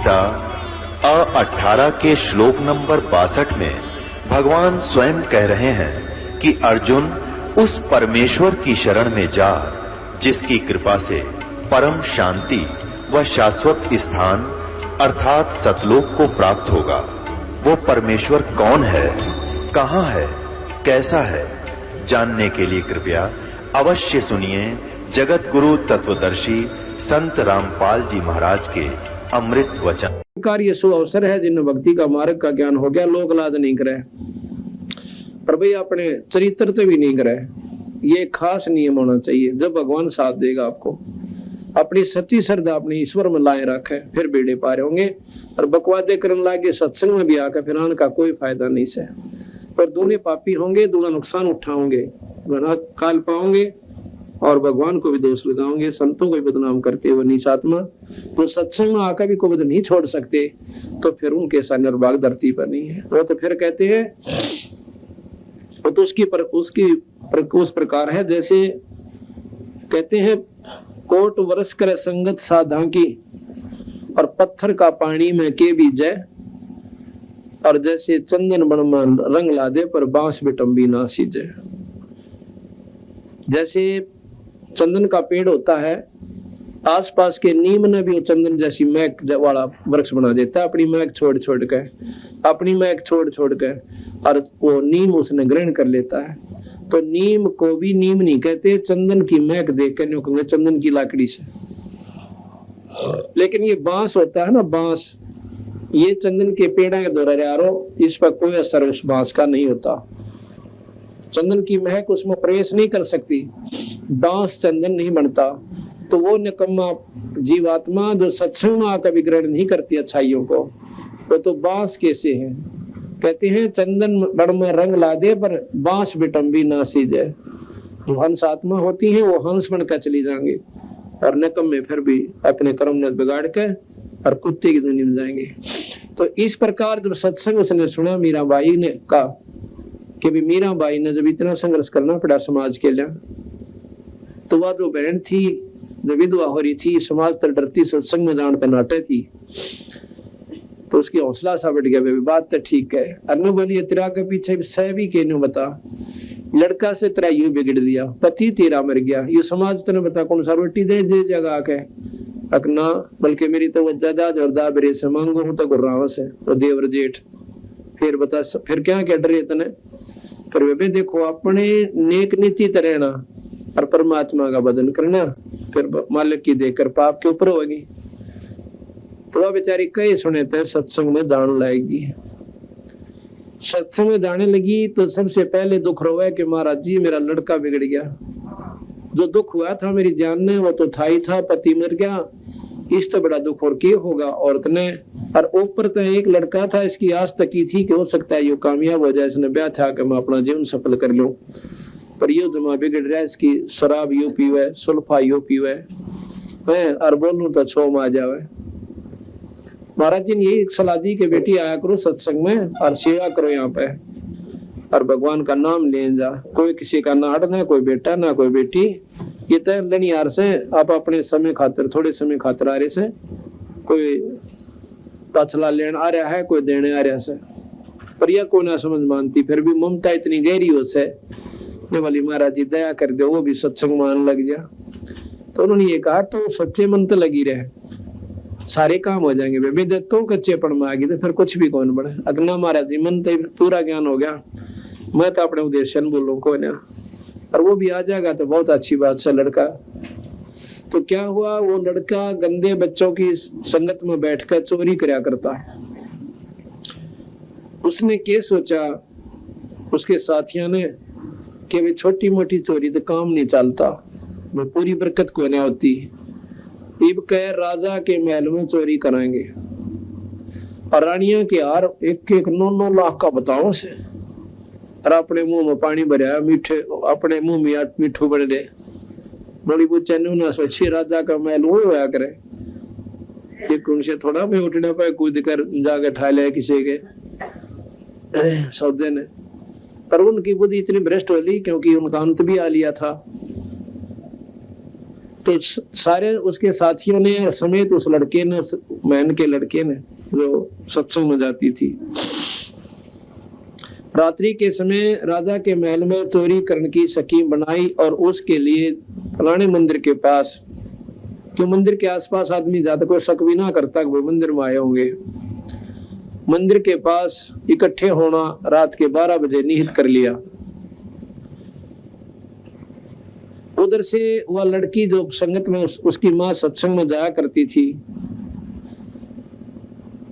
गीता अ18 के श्लोक नंबर 62 में भगवान स्वयं कह रहे हैं कि अर्जुन उस परमेश्वर की शरण में जा जिसकी कृपा से परम शांति व शाश्वत स्थान अर्थात सतलोक को प्राप्त होगा। वो परमेश्वर कौन है, कहां है, कैसा है, जानने के लिए कृपया अवश्य सुनिए जगत गुरु तत्वदर्शी संत रामपाल जी महाराज के अमृत वचन। कार्य सो अवसर है जिन भक्ति का मार्ग का ज्ञान हो गया, लोक लाज नहीं करे पर भाई अपने चरित्र तो भी नहीं करे। ये खास नियम होना चाहिए। जब भगवान साथ देगा आपको, अपनी सच्ची श्रद्धा अपने ईश्वर में लाए रखे, फिर बेड़े पार होंगे। और बकवादे करने लागे सत्संग में भी आकर फिर आने का कोई फायदा नहीं से। पर दूने पापी होंगे, दूना नुकसान उठाओगे, गुनाह काल पाओगे और भगवान को भी दोष लगाओगे, संतों को भी बदनाम करते हुए नीच आत्मा। तो सत्संग में आकर भी को नहीं छोड़ सकते तो फिर उनके सा निर्भाग धरती पर नहीं है। वो तो फिर कहते हैं वो तो उस प्रकार है जैसे कहते हैं कोट वर्ष करे संगत साधा की और पत्थर का पानी में के भी जय, और जैसे चंदन बन में रंग ला दे पर बांस बिटम्बी ना सीजे। जैसे चंदन का पेड़ होता है, आसपास के नीम ने भी चंदन जैसी महक वाला वृक्ष बना देता है, अपनी महक छोड़ छोड़ के और वो नीम उसने ग्रहण कर लेता है। तो नीम को भी नीम नहीं कहते, चंदन की महक देख कर कहेंगे चंदन की लाकड़ी से। लेकिन ये बांस होता है ना, बांस, ये चंदन के पेड़ा के द्वारा यारो, इस पर कोई असर उस बांस का नहीं होता। चंदन की महक उसमें प्रवेश नहीं कर सकती, बांस चंदन नहीं बनता। तो वो निकम्मा जीवात्मा जो सत्संग में आकर भी ग्रहण नहीं करती अच्छाइयों को, वो तो बांस कैसे है। कहते हैं चंदन बड़ में रंग ला दे पर बांस बिटम्बी ना सीजे। जो हंस आत्मा होती है वो हंस बनकर चली जाएंगे और निकम्मे फिर भी अपने कर्म ने बिगाड़ के और कुत्ते की दुनिया में जाएंगे। तो इस प्रकार जब सत्संग उसने सुना मीराबाई ने कहा कि भी मीराबाई ने जब इतना संघर्ष करना पड़ा समाज के लिए, तो वह जो बहन थी जो विधवा हो रही थी, समाज तर डरती, सत्संग में जान पर नाटे थी, तो उसकी हौसला सा बढ़ गया। बात तो ठीक है, अनु बोलिए तेरा के पीछे सह भी के न्यू बता, लड़का से तेरा यूं बिगड़ दिया, पति तेरा मर गया, ये समाज तेने बता कौन सा रोटी दे जगह के अकना, बल्कि मेरी तो दादा जोरदार बरे से मांगो हूं तो गुर्राव से और देवर जेठ। फिर बता फिर क्या डरे तने। पर वे देखो अपने नेक नीति तरहना और परमात्मा का भजन करना, फिर मालिक की देकर पाप के ऊपर होगी। तो वह बेचारी कई सुने थे सत्संग में जान लाएगी। सत्संग में जाने लगी तो सबसे पहले दुख रोया कि महाराज जी मेरा लड़का बिगड़ गया। जो दुख हुआ था मेरी जान ने वो तो था ही था, पति मर गया, इस तो बड़ा दुख और क्या होगा औरत ने। और ऊपर तो एक लड़का था, इसकी आस तक की थी कि हो सकता है ये कामयाब हो जाए, इसने ब्याह था कि मैं अपना जीवन सफल कर लूं। पर ये जमा बिगड़ रहा है, इसकी शराब यो पीवे, सुल्फा यो पीवे, और बोलूं तो छोम आ जावे। महाराज जी ने यही सलाह दी कि बेटी आया करो सत्संग में और सेवा करो यहाँ पे और भगवान का नाम ले जा। कोई किसी का ना हट, ना कोई बेटा ना कोई बेटी, ये तय लनियार से आप अपने समय खातिर, थोड़े समय खातिर आ रहे से, कोई ताछला लेने आ रहा है, कोई देने आ रहा से। पर यह कोई ना समझ मानती, फिर भी ममता इतनी गहरी हो से वाली महाराज जी दया कर दो, वो भी सत्संग मान लग जा। तो उन्होंने ये कहा तो सच्चे मन तो लगी रहे, सारे काम हो जाएंगे। बेबे तो कच्चे पड़ में आ गई तो फिर कुछ भी कौन बढ़े। अगना महाराज जी मन तो पूरा ज्ञान हो गया, मैं तो अपने उद्देश्य बोलूं को ना, और वो भी आ जाएगा तो बहुत अच्छी बात से लड़का। तो क्या हुआ, वो लड़का गंदे बच्चों की संगत में बैठकर चोरी करया करता है। उसने क्या सोचा उसके साथियों ने कि वे छोटी मोटी चोरी तो काम नहीं चलता, वो पूरी बरकत को नहीं होती। इब कह राजा के महल में चोरी कराएंगे और रानिया के हार 1-1 9-9 लाख का बताओ से, और अपने मुंह में पानी भरा, मीठे अपने मुंह में मीठू बन दे बड़ी बुच्चा ना सोची राजा का महल वो होया करे। एक उनसे थोड़ा में उठने पाए, कूद कर जाके ठा ले किसी के सौदे ने। पर उनकी बुद्धि इतनी भ्रष्ट हो ली क्योंकि उनका अंत भी आ लिया था। तो सारे उसके साथियों ने समेत उस लड़के ने, मैन के लड़के ने जो सत्संग में जाती थी, रात्रि के समय राजा के महल में चोरी करने की स्कीम बनाई और उसके लिए फलाने मंदिर के पास, क्यों मंदिर के आसपास आदमी जाता, कोई शक भी ना करता कि वो मंदिर में आए होंगे, मंदिर के पास इकट्ठे होना रात के 12 बजे निहित कर लिया। उधर से वह लड़की जो संगत में उसकी माँ सत्संग में जाया करती थी,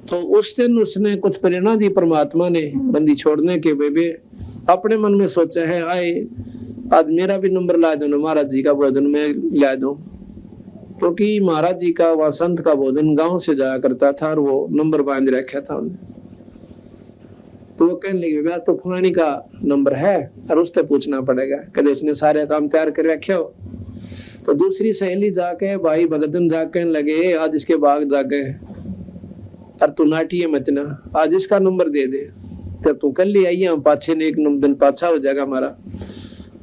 तो उस दिन उसने कुछ प्रेरणा दी परमात्मा ने बंदी छोड़ने के बेबे, अपने मन में सोचा है आए आज मेरा भी नंबर ला दो, महाराज जी का भोजन में ला दो, क्योंकि महाराज जी का वह संत का भोजन गांव से जाया करता था और वो नंबर बांध रखा था उन्हें। तो वो कहने लगे भैया तो फलानी का नंबर है और उससे पूछना पड़ेगा, कदे उसने सारे काम तैयार कर रखे हो। तो दूसरी सहेली जाके भाई भगतन जाके लगे आज इसके बाग जाके और तू नाटी मत ना, आज इसका नंबर दे दे, तो तू कल ले आई हम पाछे ने एक दिन पाछा हो जाएगा हमारा।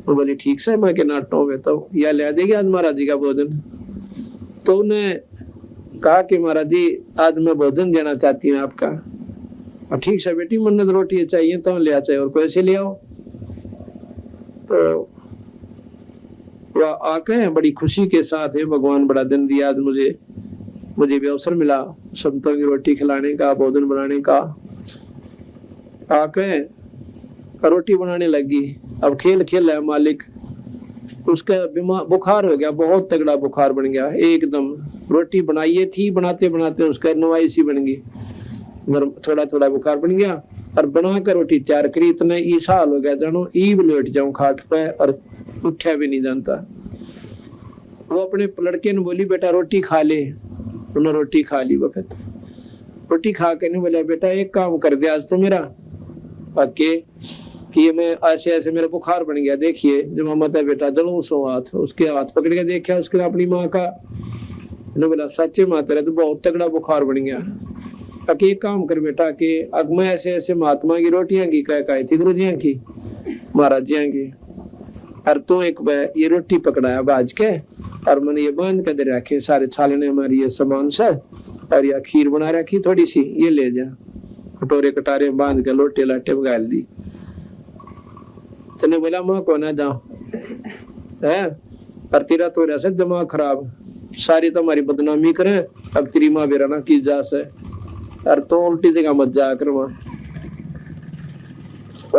वो बोली ठीक से मैं के नाटो में तो या ले देगी आज महाराज जी का भोजन। तो उन्हें कहा कि महाराज जी आज मैं भोजन देना चाहती हूँ आपका। और ठीक से बेटी मन्नत रोटी चाहिए तो ले आ, चाहिए और पैसे ले आओ। तो वह आके बड़ी खुशी के साथ है भगवान बड़ा दिन दिया आज मुझे भी अवसर मिला संतों की रोटी खिलाने का, भोजन बनाने का। आके रोटी बनाने लगी। अब खेल खेल है मालिक, उसका बीमार बुखार हो गया, बहुत तगड़ा बुखार बन गया एकदम। रोटी बनाई थी, बनाते बनाते उसका नवाई सी बन गई, थोड़ा थोड़ा बुखार बन गया और बनाकर रोटी तैयार करी, इतने ईसा हाल हो गया जानो ईब लेट जाऊं खाट पे और उठा भी नहीं जानता। वो अपने लड़के ने बोली बेटा रोटी खा ले, उन्होंने रोटी खा ली। वक्त रोटी खा के नहीं बोला बेटा एक काम कर दे आज तो मेरा पक्के कि ये मैं ऐसे ऐसे मेरा बुखार बन गया, देखिए जब मत है बेटा जलूं सो हाथ, उसके हाथ पकड़ के देखा उसके अपनी माँ का, बोला सच्चे माँ तेरा तो बहुत तगड़ा बुखार बन गया। ताकि एक काम कर बेटा कि अब मैं ऐसे ऐसे महात्मा की रोटियां की कह थी गुरु जी की महाराज जी की, और तू एक ये रोटी पकड़ाया बाज के और मैंने ये बांध के दे रखे सारे छालने हमारी ये सामान से, और यह खीर बना रखी थोड़ी सी, ये ले जा कटोरे कटारे बांध के लोटे लाटे में गाल दी। तने बोला माँ को ना जाओ है, और तेरा तो ऐसे दिमाग खराब, सारी तुम्हारी बदनामी करे, अब तेरी माँ बेरा ना की जा से, और तो उल्टी जगह मत जाया कर वहां।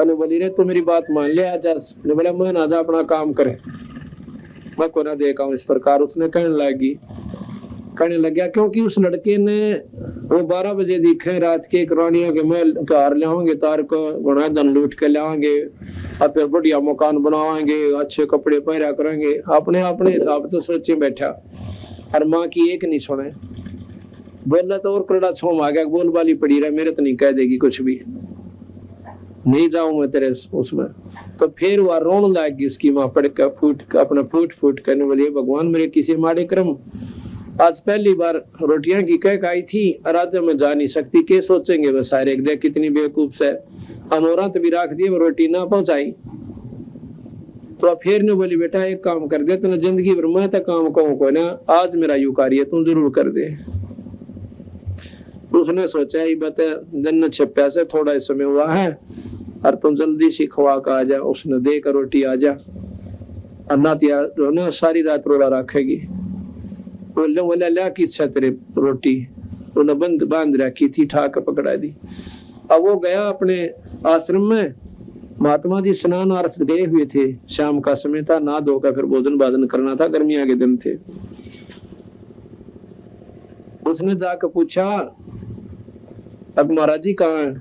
बोली रे तू मेरी बात मान ले आजा। ने बोला मैं ना जा अपना काम करे, मैं को ना देखा हूं इस प्रकार। उसने कहने लग गया क्योंकि उस लड़के ने वो 12 बजे दिखे रात के रानियों के महल कार लाओगे, तार को गुना धन लूट के लाओगे और फिर बढ़िया मकान बनावाएंगे, अच्छे कपड़े पहरा करेंगे, अपने अपने हिसाब तो सोचे बैठा। और माँ की एक नहीं सुने, बोला तो और करड़ा छोम आ गया, बोल वाली पड़ी रहा मेरे तो नहीं कह देगी कुछ भी, नहीं जाऊं मैं तेरे उसमें। तो फिर वह रोन लागी उसकी माँ पड़ कर अपना फूट करने वाली, भगवान मेरे किसी माड़े क्रम आज पहली बार रोटियां की कह आई थी, राजा में जा नहीं सकती, के सोचेंगे वो सारे देख कितनी बेवकूफ से अमोरात भी रख दिए, वो रोटी ना पहुंचाई। तो फिर ने बोली बेटा एक काम कर दे, तूने जिंदगी भर मैं तो काम कहूँ को ना, आज मेरा यू कार्य तू जरूर कर दे। उसने सोचा ये बता दिन छप्या से थोड़ा ही समय हुआ है और तुम जल्दी सी खवा का आ जा, उसने देकर रोटी आ जा, अन्ना जो ना सारी रात रोड़ा रखेगी। बोले बोला लिया की इच्छा तेरे रोटी, उन्हें बांध रखी थी, ठाक पकड़ा दी। अब वो गया अपने आश्रम में, महात्मा जी स्नान अर्थ गए हुए थे, शाम का समय था, ना धोकर फिर भोजन बाजन करना था, गर्मियां के दिन थे। उसने जाकर पूछा अब महाराज जी कहाँ है?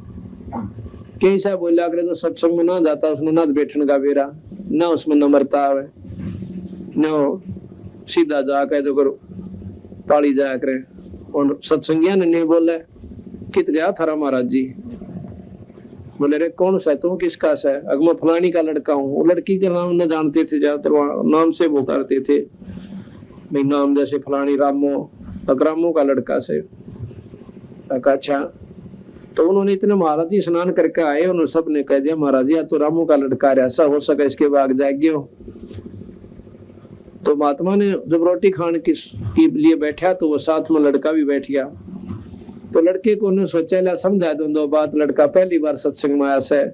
कैसा बोला करे तो सत्संग में ना जाता, उसमें ना बैठने का बेरा, ना उसमें नम्रता है, न सीधा जाकर तो करो पाली जाया करे। और सत्संगिया ने नहीं बोला कित गया थारा महाराज जी? बोले रे कौन सा तू, किसका सा? अगर मैं फलानी का लड़का हूँ। वो लड़की के नाम न जानते थे, ज्यादातर नाम से पुकारते थे, भाई नाम जैसे फलानी रामो, रामो का लड़का से। अच्छा, तो उन्होंने इतने महाराज जी स्नान करके आए, उन्होंने सबने कह दिया महाराज जी तो रामू का लड़का ऐसा हो सका इसके बाग जागियो। तो महात्मा ने जब रोटी खाने के लिए बैठा तो वो साथ में लड़का भी बैठ गया। तो लड़के को उन्होंने सोचा ला समझा दो दो बात, लड़का पहली बार सत्संग में आया से,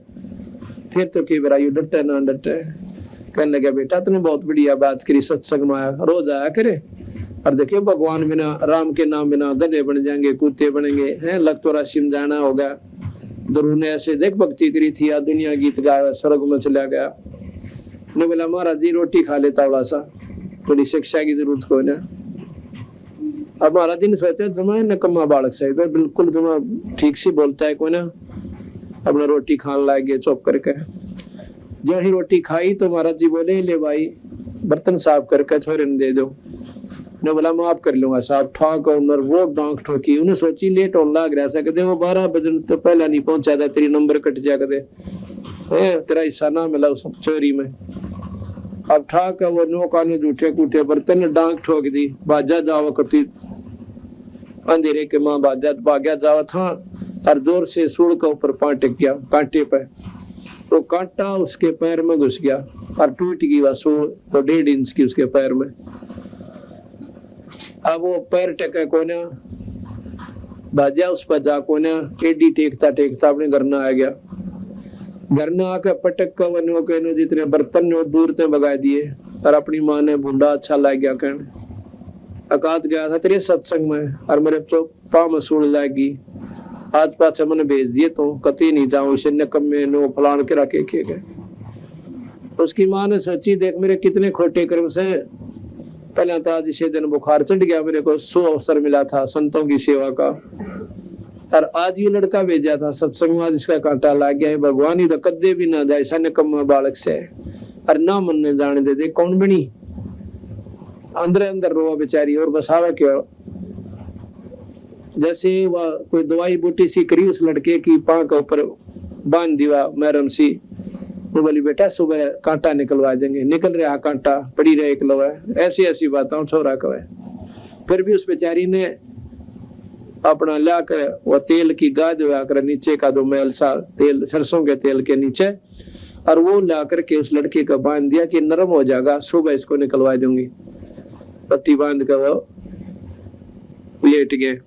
फिर तो कई बार यू डटे ना डटे। कहने लगा बेटा तूने बहुत बढ़िया बात करी, सत्संग में आया, रोज आया करे। और देखियो भगवान बिना, राम के नाम बिना गधे बन जाएंगे, कुत्ते बनेंगे, हैं लग तो राशि में जाना होगा। ध्रुव ने ऐसे देख भक्ति करी थी, या दुनिया गीत गाया, स्वर्ग में चला गया। ने बोला महाराज जी रोटी खा लेता थोड़ा सा, थोड़ी शिक्षा की जरूरत को ना। अब महाराज जी ने सोचा तुम्हें नकम्मा बालक से, बिल्कुल तुम्हें ठीक से बोलता है कोई ना, अपना रोटी खाने लग गए चुप करके। जो ही रोटी खाई तो महाराज जी बोले ले भाई बर्तन साफ करके छोरे ने दे दो। ने बोला माफ कर लूंगा साहब, ठाक और वो डांक ठोकी। उन्हें सोची लेट होने लग रहा सकते, वो 12 बजे तो पहला नहीं पहुंचा था, तेरी नंबर कट जा करे, तेरा हिस्सा ना मिला उस चोरी में। अब ठाक है वो नो काने जूठे कूठे बर्तन डांक ठोक दी। बाजा जावा कती अंधेरे के माँ बाजा भाग्या जावा था, और जोर से सूढ़ का ऊपर पांव टिक गया कांटे पे। तो कांटा उसके पैर में घुस गया और टूट गई वह सूढ़, तो 1.5 इंच की उसके पैर में। अब वो पैर टेके को ना बाजा उस पर जा को ना एडी टेकता टेकता अपने घर न आ गया। घर न आकर पटक का वनो कहने जितने बर्तन ने दूर से भगा दिए, और अपनी माँ ने भूडा अच्छा लग गया कहने। अकात गया था तेरे सत्संग में और मेरे तो पाँव में सूढ़ लागी, आज पाछा मैंने भेज दिए तो कती नहीं जाऊं इसे नकम में नो फलान के रखे गए। उसकी माँ ने सोची देख मेरे कितने खोटे कर्म से, पहले तो आज इसे दिन बुखार चढ़ गया, मेरे को 100 अवसर मिला था संतों की सेवा का, और आज ये लड़का भेजा था सत्संग में, इसका कांटा लग गया है। भगवान ही तो कदे भी ना जाए ऐसा निकम्मा बालक से, और ना मन ने जाने दे दे कौन बनी। अंदर अंदर रोआ बेचारी, और बसावा क्यों। जैसे वह कोई दवाई बूटी सी करी उस लड़के की पांव के ऊपर बांध दिया मैरम सी। वो बोली बेटा सुबह कांटा निकलवा देंगे, निकल रहा कांटा पड़ी रहे एकलवा, ऐसी ऐसी बातों छोरा कहे। फिर भी उस बेचारी ने अपना ला कर वो तेल की गाद कर नीचे का 2 मैल सा तेल सरसों के तेल के नीचे, और वो ला करके उस लड़के का बांध दिया कि नरम हो जाएगा, सुबह इसको निकलवा दूंगी। पट्टी बांध कर वो लेट गए।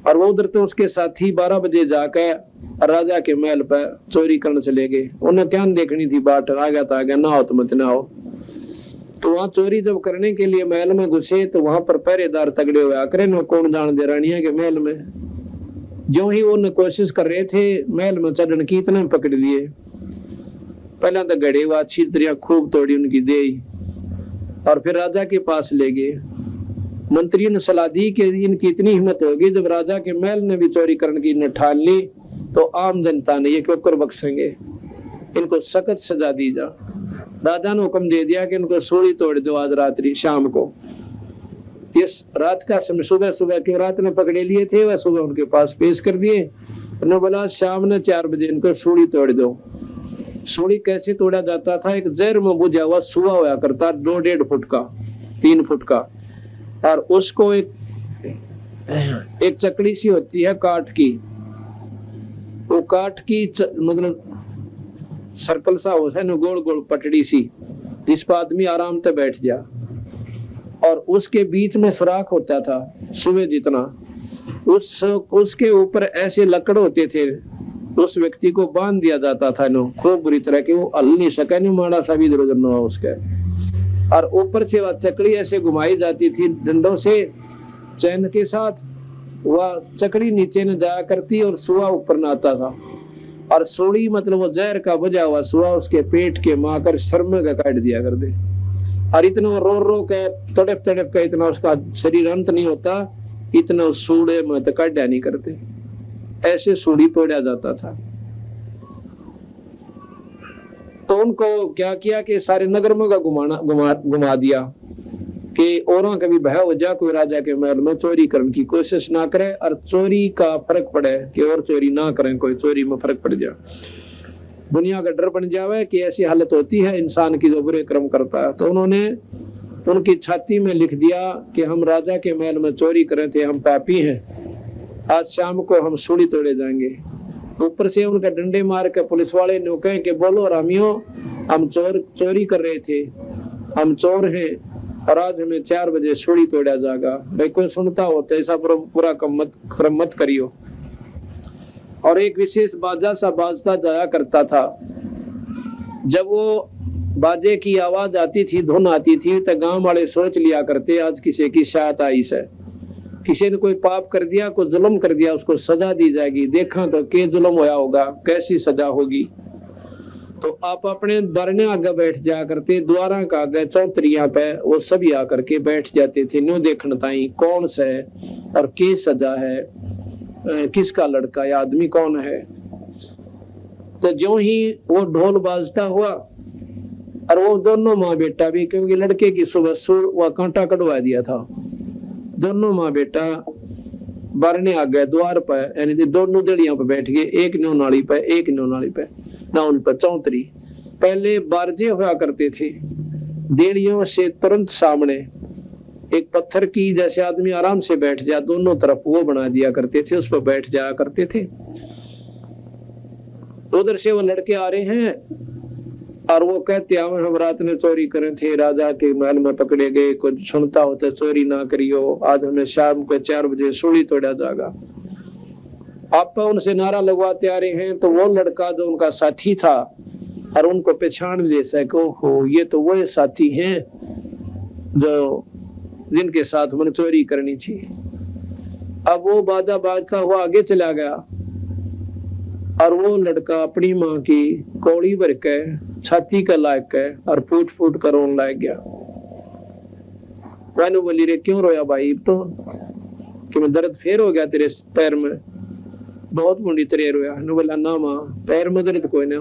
और वो उधर तो उसके साथी 12 बजे जाकर राजा के महल पर चोरी करने चले गए। उन्हें क्या देखनी थी बाट, आ गया था, आ गया, ना हो तो मत ना हो। तो वहां चोरी जब करने के लिए महल में घुसे तो वहां पर पहरेदार तगड़े हुए आकर न कौन जान दे रानिया के महल में। जो ही वो कोशिश कर रहे थे महल में चढ़ने की, इतने पकड़ लिए। पहले तो गड़े हुआ अच्छी तरह खूब तोड़ी उनकी दे, और फिर राजा के पास ले गए। मंत्री ने सलाह दी कि इनकी इतनी हिम्मत होगी, जब राजा के महल ने भी चोरी करने की न ठान ली तो आम जनता ने ये क्यों कर बख्शेंगे, इनको सख्त सजा दी जा। राजा ने हुक्म दे दिया कि इनको सूली तोड़ दो आज रात्रि शाम को। इस रात का समय सुबह सुबह के रात ने पकड़े लिए थे, वह सुबह उनके पास पेश कर दिए। उन्होंने बोला शाम ने 4 बजे इनको सूली तोड़ दो। सूली कैसे तोड़ा जाता था, एक जहर में बुझा हुआ सुआ हुआ करता 2-1.5 फुट का 3 फुट का, और उसको एक चकड़ी सी होती है काठ की, वो काठ की मतलब सर्कल सा होता है न, गोल गोल पटड़ी सी, जिस पर आदमी आराम से बैठ जा, और उसके बीच में सुराख होता था सुबह जितना, उसके ऊपर ऐसे लकड़ होते थे, उस व्यक्ति को बांध दिया जाता था नो खूब बुरी तरह के, वो हल नहीं सका, नहीं माड़ा सा भी इधर उधर न हुआ उसके। और ऊपर से वह चकड़ी ऐसे घुमाई जाती थी डंडों से चैन के साथ, वह चकड़ी नीचे न जाया करती और सुआ ऊपर न आता था। और सोड़ी मतलब वो जहर का बजा हुआ सुआ उसके पेट के माकर शर्म का काट दिया कर दे। और इतना रो रो के तड़प तड़प के इतना उसका शरीर अंत नहीं होता, इतना सूड़े में तो काटा नहीं करते, ऐसे सूड़ी तोड़ा जाता था। तो उनको क्या किया कि सारे नगर में घुमा दिया कि औरों का भी भय हो जा, कोई राजा के महल में चोरी करने की कोशिश ना करे, और चोरी का फर्क पड़े कि और चोरी ना करें, कोई चोरी में फर्क पड़ जाए, दुनिया का डर बन जावे कि ऐसी हालत होती है इंसान की जो बुरे कर्म करता है। तो उन्होंने उनकी छाती में लिख दिया कि हम राजा के महल में चोरी करे थे, हम पापी हैं, आज शाम को हम सूली तोड़े जाएंगे। ऊपर से उनका डंडे मार के पुलिस वाले ने कहे कि बोलो रामियों, हम चोरी कर रहे थे, हम चोर हैं और आज हमें 4 बजे सूली तोड़ा जाएगा। भाई कोई सुनता हो तो ऐसा पूरा क्रम मत करियो। और एक विशेष बाजा सा बाजता जाया करता था। जब वो बाजे की आवाज आती थी, धुन आती थी, तो गांव वाले सोच लिया करते आज किसी की शायद आई से, किसी ने कोई पाप कर दिया, कोई जुल्म कर दिया, उसको सजा दी जाएगी। देखा तो के जुल्म होया होगा, कैसी सजा होगी। तो आप अपने बरने आगे बैठ जाया करते, द्वारा का आगे चौतरिया पे वो सभी आकर के बैठ जाते थे। न्यू देखने ताई कौन से और के सजा है, किसका लड़का या आदमी कौन है। तो जो ही वो ढोल बाजता हुआ और वो दोनों माँ बेटा भी, क्योंकि लड़के की सुबह वह कांटा कटवा दिया था, दोनों माँ बेटा बरने आ गए द्वार पर, यानी दोनों दड़ियों पर बैठ गए, एक न्यू नाली पे एक न्यू नाली पे, ना उन पर चौतरी। पहले बारजे हुआ करते थे, देड़ियों से तुरंत सामने एक पत्थर की जैसे आदमी आराम से बैठ जाए, दोनों तरफ वो बना दिया करते थे, उस पर बैठ जाया करते थे। उधर से वो लड़के आ रहे हैं और वो कहते हम रात में चोरी करे थे, राजा के महल में पकड़े गए, कुछ सुनता हो तो चोरी ना करियो, आज हमें शाम को 4 बजे सूली तोड़ा जाएगा। आप उनसे नारा लगवाते आ रहे हैं। तो वो लड़का जो उनका साथी था और उनको पहचान ले सको, हो ये तो वो साथी हैं जो जिनके साथ मैंने चोरी करनी थी। अब वो बाजा बाजता हुआ आगे चला गया और वो लड़का अपनी माँ की कौड़ी भर के छाती का लायक है और फूट फूट कर रोने लग गया। मैंने बोली रे क्यों रोया भाई, तो कि मैं दर्द फेर हो गया तेरे पैर में, बहुत मुंडी तेरे रोया। ने बोला ना माँ पैर में दर्द कोई ना।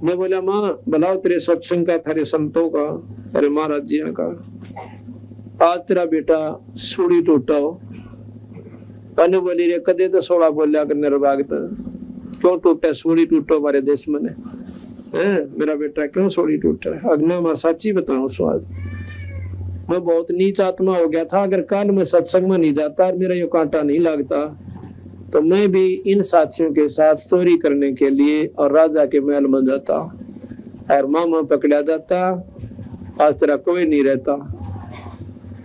मैं बोला माँ भलाओ तेरे सत्संग का, तेरे संतों का, तेरे महाराज जी का, आज तेरा बेटा सूली टूटा हो। मैंने बोली रे कदे तो सोड़ा बोलिया करने रबाग क्यों टूटा, सूली टूटो हमारे देश में मेरा बेटा क्यों सूली टूटा है। अग्नि मैं सच्ची बताऊं स्वाद, मैं बहुत नीच आत्मा हो गया था। अगर काल में सत्संग में नहीं जाता और मेरा ये कांटा नहीं लगता तो मैं भी इन साथियों के साथ चोरी करने के लिए और राजा के महल में जाता और मामा पकड़ा जाता। आज तेरा कोई नहीं रहता।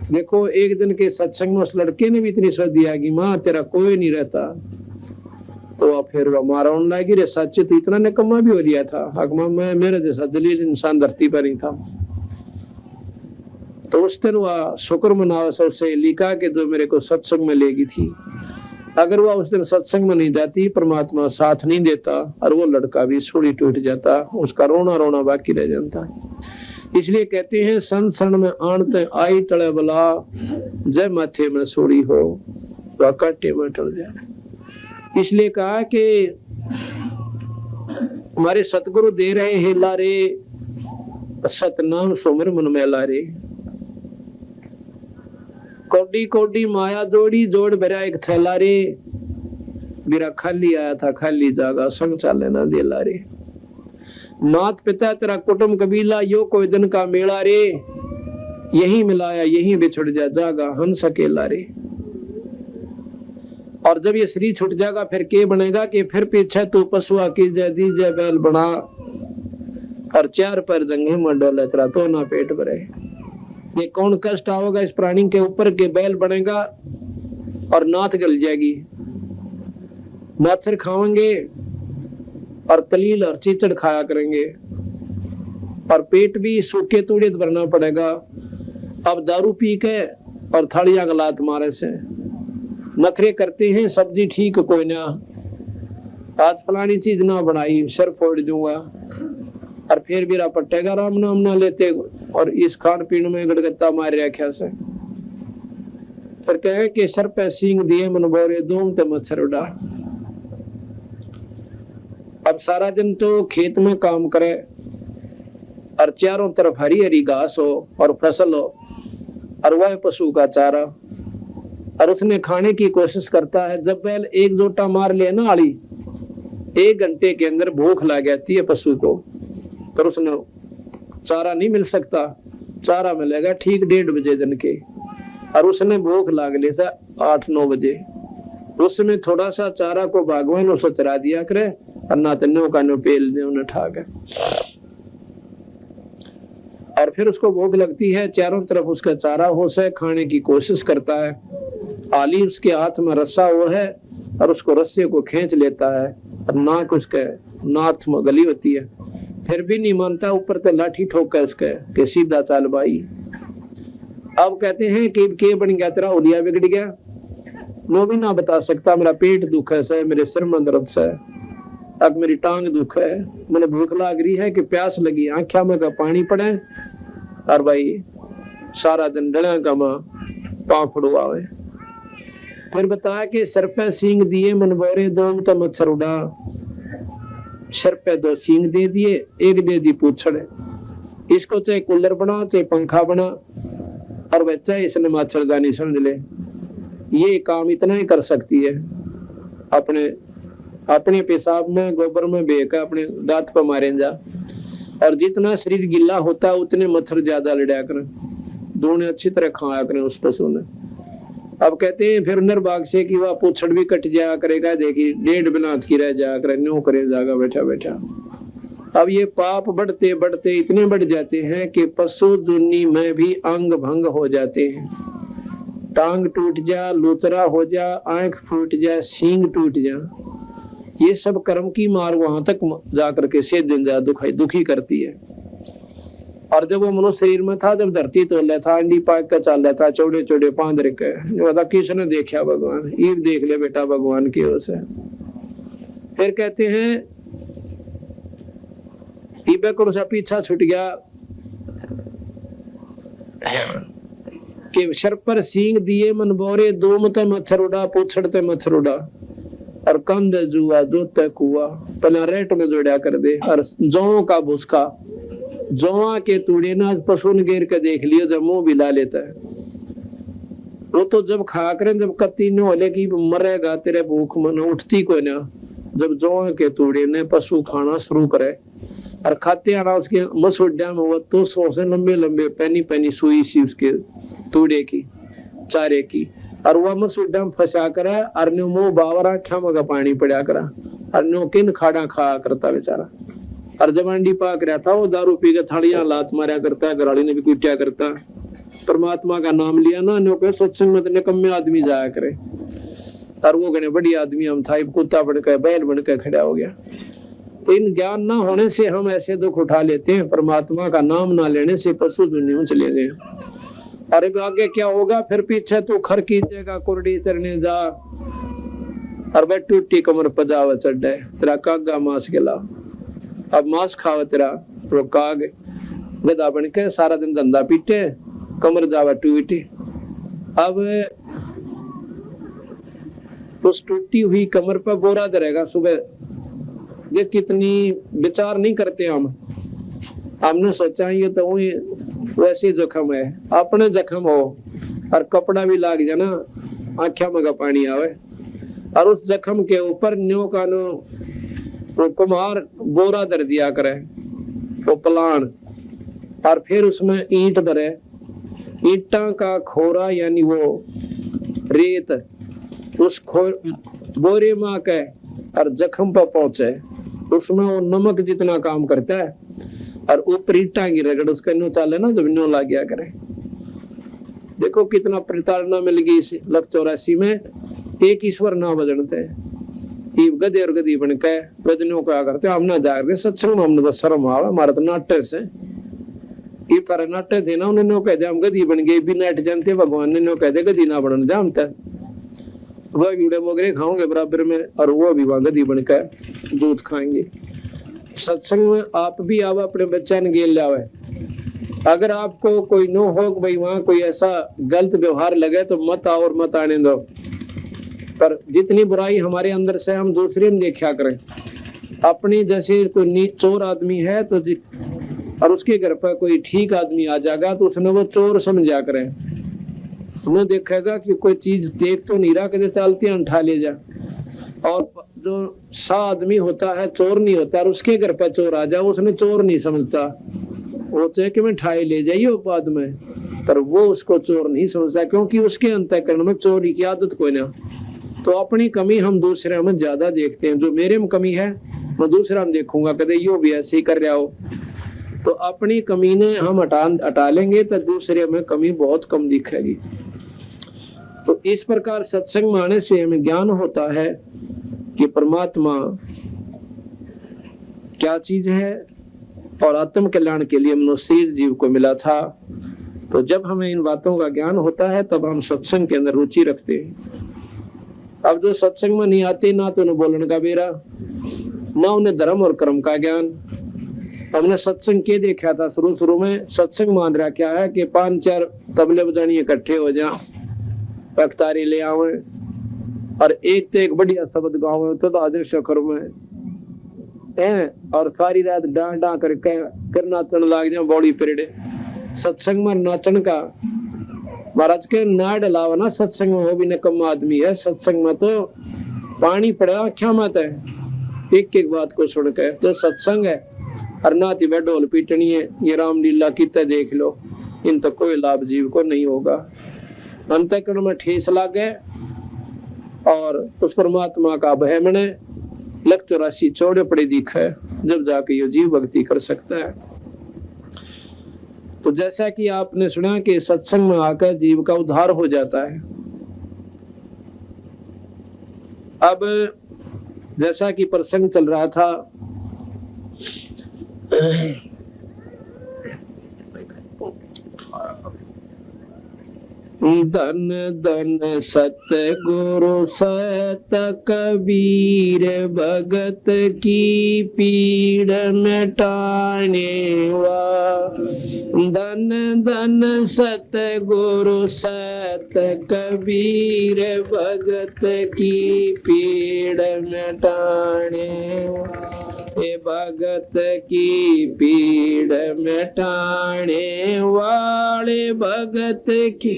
देखो एक दिन के सत्संग में उस लड़के ने भी इतनी सोच दिया कि माँ तेरा कोई नहीं रहता। तो फिर हमारा लगी रे सच तो इतना निकम्मा भी हो गया था। अगमा मैं मेरे जैसा दलील इंसान धरती पर ही था। तो उस दिन वह शुक्र मनावा सबसे लिखा के जो मेरे को सत्संग में लेगी थी, अगर वह उस दिन सत्संग में नहीं जाती, परमात्मा साथ नहीं देता और वो लड़का भी सूली टूट जाता, उसका रोना रोना बाकी रह जाता। इसलिए कहते हैं संसरण में आणते आई टले बला, जय माथे में सूली हो वह कांटे में टल जाए। इसलिए कहा कि हमारे सतगुरु दे रहे हैं लारे, सतनाम सुमिर मन में लारे। कोडी कोडी माया जोड़ी जोड़ भरा एक थैला रे, मेरा खाली आया था खाली जागा संग चाले ना दे लारे। मात पिता तेरा कुटुंब कबीला यो कोई दिन का मेला रे, यही मिलाया यही बिछड़ जा जागा हम सकेला रे। और जब ये शरीर छूट जाएगा फिर के बनेगा कि फिर पीछे तू पशुआ की जय दी जय बैल बना और 4 पैर जंगे में डोले तेरा तो ना पेट भरे। ये कौन कष्ट आओगा इस प्राणी के ऊपर के बैल बनेगा और नाथ गल जाएगी, माथर खाएंगे और तलील और चीचड़ खाया करेंगे और पेट भी सूखे तूड़े भरना पड़ेगा। अब दारू पी के और थालियां गलात मारे से नखरे करते हैं, सब्जी ठीक कोई ना, आज फलानी चीज ना बनाई सर फोड़ दूंगा और फिर मेरा पट्टेगा राम नाम ना लेते और इस खान पीन में गड़गत्ता मार रखा से फिर कहे कि सर पे सींग दिए मन बोरे दूम ते मच्छर उड़ा। अब सारा दिन तो खेत में काम करे और चारों तरफ हरी हरी घास हो और फसल हो और वह पशु का चारा और उसने खाने की कोशिश करता है। जब बैल एक जोटा मार ले ना आली, 1 घंटे के अंदर भूख लग जाती है पशु को, पर उसने चारा नहीं मिल सकता। चारा मिलेगा ठीक 1:30 बजे दिन के और उसने भूख लाग ले था 8-9 बजे। उसमें थोड़ा सा चारा को बागवान उसको चरा दिया करे और ना तन्नों का नो पेल दे उन्हें ठा गए। और फिर उसको भूख लगती है, चारों तरफ उसका चारा होश है, खाने की कोशिश करता है, आली उसके हाथ में रस्सा वो है और उसको रस्से को खींच लेता है और नाक उसके नाथ में गली होती है, फिर भी नहीं मानता, ऊपर से लाठी ठोक उसके कि सीधा चाल भाई। अब कहते हैं कि के बन गया तेरा, उलिया बिगड़ गया, मैं भी ना बता सकता, मेरा पेट दुख है, मेरे सिर में दर्द है, अब मेरी टांग दुख है, मैंने भूख लग रही है कि प्यास लगी, आंखों में का पानी पड़े और भाई सारा दिन डलिया का मां पांव फड़ुआवे। फिर बताया कि सर पे सींग दिए मन बोरे, दो तो मच्छर उड़ा, सर पे 2 सींग दे दिए, एक दे दी पूछड़, इसको चाहे कूलर बना चाहे पंखा बना और बच्चा इसने मच्छरदानी समझ ले, ये काम इतना ही कर सकती है। अपने अपने पेशाब में गोबर में बेका अपने दांत पर मारे जा, और जितना शरीर गिल्ला होता है उतने मच्छर ज्यादा लड़ा करें, दोनों अच्छी तरह खाया करें उस पशु ने। अब कहते हैं फिर निर्भाग से कि वह पूछड़ भी कट जाया करेगा, देखिए 1.5 बिनात की रह जाया करे, न्यू करे जाएगा बैठा बैठा। अब ये पाप बढ़ते बढ़ते इतने बढ़ जाते हैं कि पशु दुनी में भी अंग भंग हो जाते हैं, टांग टूट जा, लूतरा हो जा, आंख फूट जा, सींग टूट जा, ये सब कर्म की मार वहां तक जाकर के से दिन जा दुखी करती है। और जब वो मनुष्य शरीर में था, जब धरती तोल था, अंडी पाक का चल रहा था, चौड़े चौड़े पांद रखे, किसने देखा भगवान, ईब देख ले बेटा भगवान की ओर से। फिर कहते हैं ईबे को पीछा छूट गया कि सर पर सींग दिए मन बोरे, दोम ते मच्छर उड़ा, पूछड़ ते मच्छर उड़ा, और कंध जुआ जो तक हुआ पहले रेट में जोड़ा कर दे, और जौ का भुसका, जौआ के तूड़े ना पशु ने घेर के देख लियो, जब मुंह बिला लेता है वो तो जब खा करें, जब कत्ती न होले की मरेगा तेरे भूख मन उठती को ना, जब जौआ के तूड़े ने पशु खाना शुरू करे और खाते आना उसके मसूड्या में, वो तो 100 से लंबे लंबे पैनी पैनी सुई सी उसके तूड़े की चारे की, और वह मसूड्या में फंसा करा और न्यू मुंह बावरा ख्याम का पानी पड़ा करा और न्यू किन खाड़ा खा करता बेचारा। और जब अंडी पाक रहा था वो दारू पी के थालियां लात मारा करता, घराड़ी ने भी कुटिया करता, परमात्मा का नाम लिया ना, न्यू के सत्संग में निकम्मे आदमी जाया करे, और वो गणे बड़ी आदमी हम था, कुत्ता बनकर बैल बनकर खड़ा हो गया। तो इन ज्ञान ना होने से हम ऐसे दुख उठा लेते हैं, परमात्मा का नाम ना लेने से पशु दुनिया में चले गए। अरे आगे क्या होगा, फिर पीछे तू खर कीजिएगा, कुरडी चरने जा, और वह टूटी कमर पजावा चढ़े, तेरा कागा मांस गिला, अब मांस खावा तेरा वो काग गधा बन के सारा दिन धंधा पीटे, कमर जावा टूटी। अब उस टूटी हुई कमर पर बोरा धरेगा सुबह, ये कितनी विचार नहीं करते हमने सोचा ये तो वही वैसे जख्म है, अपने जख्म हो और कपड़ा भी लाग जाना, आंखों में का पानी आवे, और उस जख्म के ऊपर न्यो का नो वो कुम्हार बोरा धर दिया करे, वो पलान, और फिर उसमें ईंट भरे, ईंटा का खोरा यानी वो रेत उस बोरे में आके और जख्म पर पहुंचे, उसमें वो नमक जितना काम करता है, और ऊपर ईंटा की रगड़ उसका न्यू चाले ना, जब न्यू लाग गया करे। देखो कितना प्रताड़ना मिल गई इस 84 में, एक ईश्वर ना बजनते गधे और गधी बन के वजनों क्या करते, हम ना जाकर सत्संग हमने तो शर्म आवा, हमारा तो नाट्य से ये पर नाट्य थे ना, उन्होंने कह दिया हम गधी बन गए, भी नाट जानते, भगवान ने कह दिया गधी ना बनना जानता, वह कीड़े मोगरे खाओगे बराबर में, और वो भी वहां गधी बनकर दूध खाएंगे। सत्संग में आप भी आओ, अपने बच्चा ने गेल लावे, अगर आपको कोई नो हो भाई वहां कोई ऐसा गलत व्यवहार लगे तो मत आओ और मत आने दो, पर जितनी बुराई हमारे अंदर से हम दूसरे में देखा करें। अपनी जैसे कोई नीच चोर आदमी है तो और उसके घर पर कोई ठीक आदमी आ जाएगा तो उसने वो चोर समझा करें, उन्हें देखेगा कि कोई चीज देख तो नहीं रहा, कदे चलती उठा ले जा, और जो सा आदमी होता है चोर नहीं होता, और उसके घर पर चोर आ जाए उसने चोर नहीं समझता, वो तो है कि मैं ठाई ले जाइए बाद में, पर वो उसको चोर नहीं समझता, क्योंकि उसके अंतःकरण में चोरी की आदत कोई ना। तो अपनी कमी हम दूसरे में ज्यादा देखते हैं, जो मेरे में कमी है मैं दूसरा में देखूंगा, कदे यो भी ऐसे ही कर रहा हो, तो अपनी कमी ने हम हटा लेंगे तो दूसरे में कमी बहुत कम दिखेगी। तो इस प्रकार सत्संग में आने से हमें ज्ञान होता है कि परमात्मा क्या चीज है और आत्म कल्याण के लिए मनुष्य जीव को मिला था। तो जब हमें इन बातों का ज्ञान होता है तब हम सत्संग के अंदर रुचि रखते हैं। अब जो सत्संग में नहीं आते, ना तो उन्हें बोलने का बेरा, ना उन्हें धर्म और कर्म का ज्ञान। हमने सत्संग के देखा था शुरू में, सत्संग मान रहा क्या है कि 5-4 तबले बजानी इकट्ठे हो जा, पखतारी ले आवे और एक तो एक बढ़िया शब्द गावे तो आदर शखर में है, और सारी रात डां डां कर नाचन लाग जाए बॉडी पीरियड। सत्संग में नाचन का महाराज के ना डलावा ना, सत्संग में वो भी नकम आदमी है। सत्संग में तो पानी पड़ा आख्या मत है, एक एक बात को सुन के। तो सत्संग है और नाती में ढोल पीटनी है, ये रामलीला कितने देख लो, इन तो कोई लाभ जीव को नहीं होगा। अंतःकरण में ठेस लागे और उस परमात्मा का भय मने लग तो राशि चौड़े पड़े दिखे, जब जाके ये जीव भक्ति कर सकता है। तो जैसा कि आपने सुना कि सत्संग में आकर जीव का उद्धार हो जाता है। अब जैसा कि प्रसंग चल रहा था, धन धन सतगुरु सत कबीर भगत की पीड़ मिटाने वा। धन धन सतगुरु सत कबीर भगत की पीड़ मिटाने वा। भगत की पीड़ मिटाने वाले, भगत की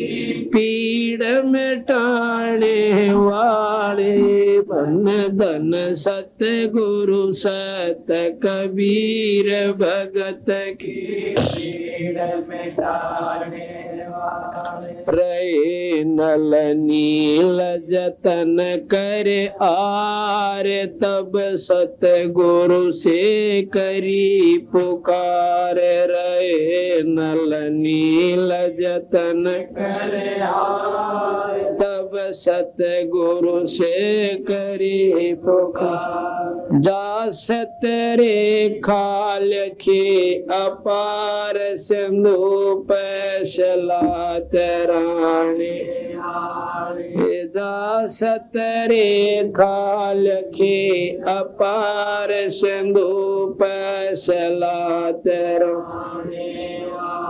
पीड़ मिटाने वाले। धन धन सतगुरु सत कबीर भगत की पीड़ मिटाने वाले। रहे नल नील जतन करे आर, तब सतगुरु से करी पुकार। रहे नल नील जतन करे आर, तब सतगुरु से करी पुकार। जा सतरे खाल खे अपार, सिंधु पैसला तराने। जा सतरे खाल खे अपार, सिंधु पैसला तराने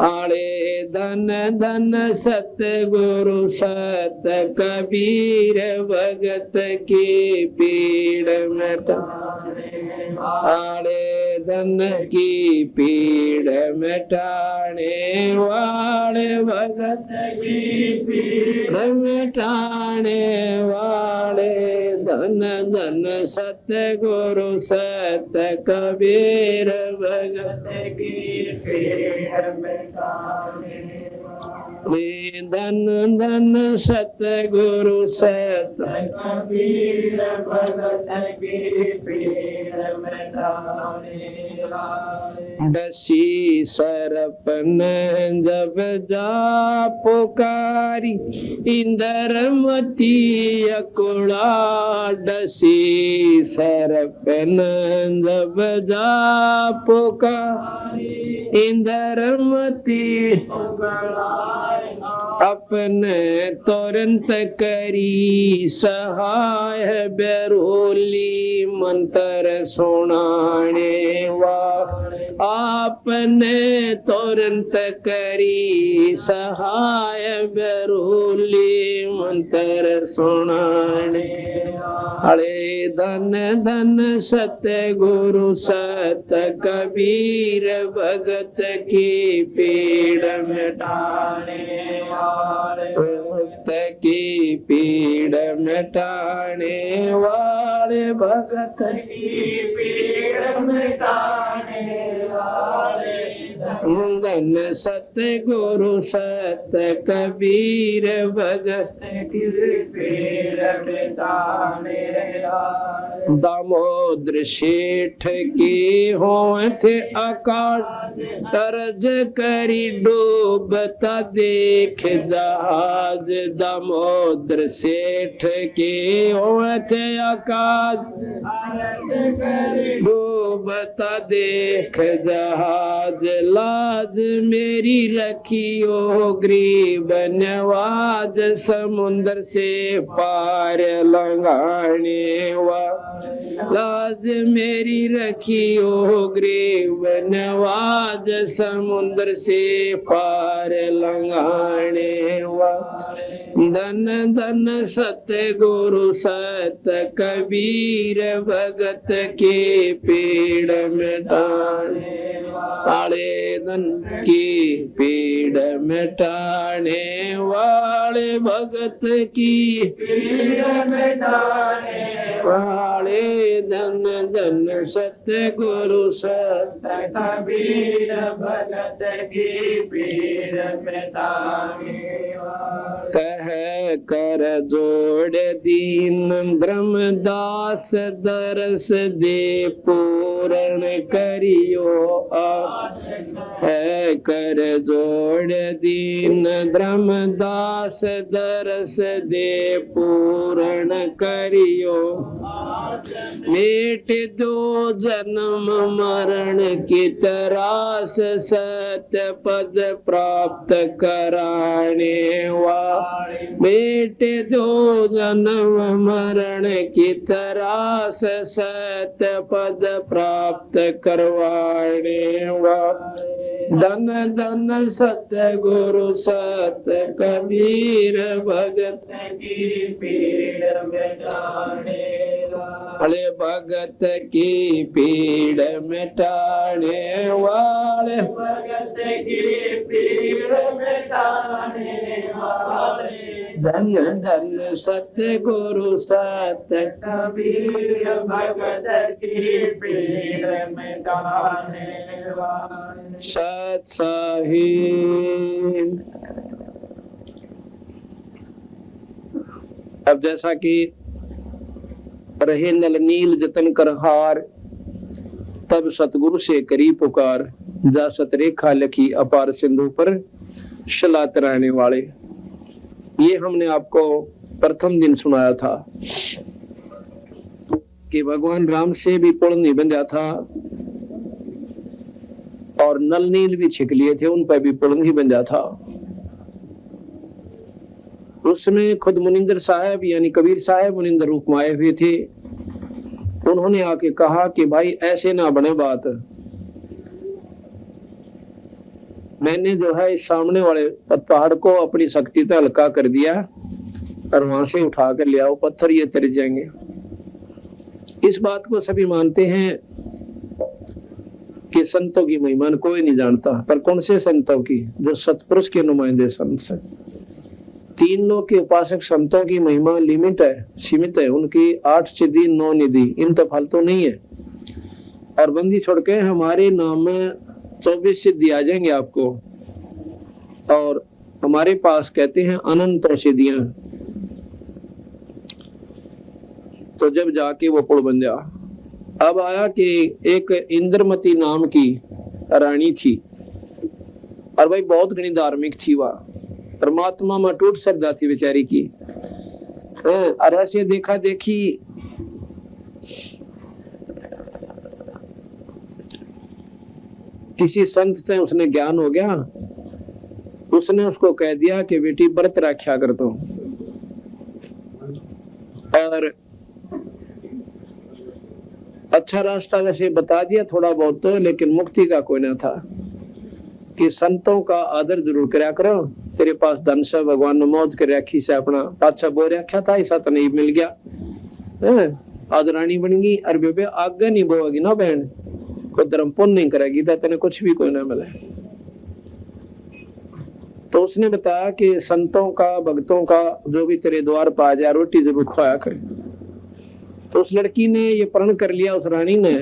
आले। धन धन सतगुरु सत कबीर भगत की पीड़ मिटाने आले। धन की पीड़ मिटाने वाले, भगत की पीड़ मिटाने वाले। धन धन सतगुरु सत कबीर भगत की पीड़ मिटाने वाले। धन धन सतगुरु सत कबीर भगत की पीड़ मिटाने वाले। डसी सरपन जब जा पुकारी, इंद्रमती अकुड़ा। डसी सरपन जब जा पुकारी, इंद्रमती अपने तुरंत करी सहाय। बेरोली मंत्र सुनाने वा, आपने तुरंत करी सहाय। बेरोली मंत्र सुनाने अरे। धन धन सतगुरु सत कबीर भगत की पीड़ मिटाने वाले। भक्त की पीड़ मिटाने वाले, भगत की पीड़ मिटाने वाले। धन सत्य गुरु सत्य कबीर भगत दामोदर सेठ की होत अकाल तरज करी डूबता देख जहाज दामोदर सेठ की होत अकाल डूबता देख जहाज लाज मेरी रखियो गरीब नवाज समुद्र से पार लंघाने वा लाज मेरी रखियो गरीब नवाज समुद्र से पार लंघाने वा धन धन सत्य गुरु सत्य कबीर भगत के पीड़ मिटाने वाले धन की पीड़ मिटाने वाले भगत की पीड़ मिटाने वाले धन धन सत्य गुरु सत्य कबीर भगत की पीड़ मिटाने कह कर जोड़ दीन ब्रह्मदास दरस दे पूर्ण करियो है कर जोड़ दीन ब्रह्मदास दरस दे पूर्ण करियो मेट दो जन्म मरण की तरास सत्य पद प्राप्त कराने वा मेट दो जन्म मरण की तरास सत्य पद प्राप्त करवाने वा धन धन सत्य गुरु सत्य कबीर भगत की पीड़ मिटाने वाले भगत की पीड़ मिटाने वाले भगत की पीड़ मिटाने वाले धन धन सत्य गुरु सत्य कबीर भगत की पीड़ मिटाने वाले सत साहिब। अब जैसा कि रहे नल नील जतन कर हार तब सतगुरु से करी पुकार जा सतरेखा लखी अपार सिंधु पर शला तराने वाले। ये हमने आपको प्रथम दिन सुनाया था कि भगवान राम से भी पुल नहीं बंधा था और नल नील भी छिक लिए थे, उन पर भी पुल नहीं बंधा था। उसमें खुद मुनिंदर साहब यानी कबीर साहब मुनिंदर रूप में आए हुए थे। उन्होंने आके कहा कि भाई ऐसे ना बने बात, मैंने जो है इस सामने वाले पहाड़ को अपनी शक्ति से हल्का कर दिया और वहां से उठा कर ले आओ, पत्थर ये तर जाएंगे। इस बात को सभी मानते हैं कि संतों की महिमा कोई नहीं जानता, पर कौन से संतों की? जो सतपुरुष के नुमाइंदे संत से। तीन लोग के उपासक संतों की महिमा लिमिट है, सीमित है। उनकी 8 सिद्धि 9 निधि, इन तो फालतू नहीं है। और बंदी छोड़ के हमारे नाम में 24 सिद्धि आ जाएंगे आपको। और हमारे पास कहते हैं अनंत सिद्धियां। तो जब जाके वो पुल बन जा, अब आया कि एक इंद्रमती नाम की रानी थी और भाई बहुत घनी धार्मिक थी। वह परमात्मा में टूट श्रद्धा थी बेचारी की। और ऐसे देखा देखी किसी संत से उसने ज्ञान हो गया, उसने उसको कह दिया कि बेटी व्रत रखा कर दो। और अच्छा रास्ता वैसे बता दिया थोड़ा बहुत तो, लेकिन मुक्ति का कोई ना था। कि संतों का आदर जरूर कराया करो। तेरे पास धन से भगवान ने मौज कर रखी से अपना पाछा बो रखा था, ऐसा तो नहीं मिल गया। आज रानी बन गई और बेबे आगे नहीं बोएगी ना बहन, कोई धर्म पुण्य नहीं करेगी तो तेने कुछ भी कोई ना मिले। तो उसने बताया कि संतों का भक्तों का जो भी तेरे द्वार पर आ जाए रोटी जरूर खुआया करे। तो उस लड़की ने ये प्रण कर लिया, उस रानी ने,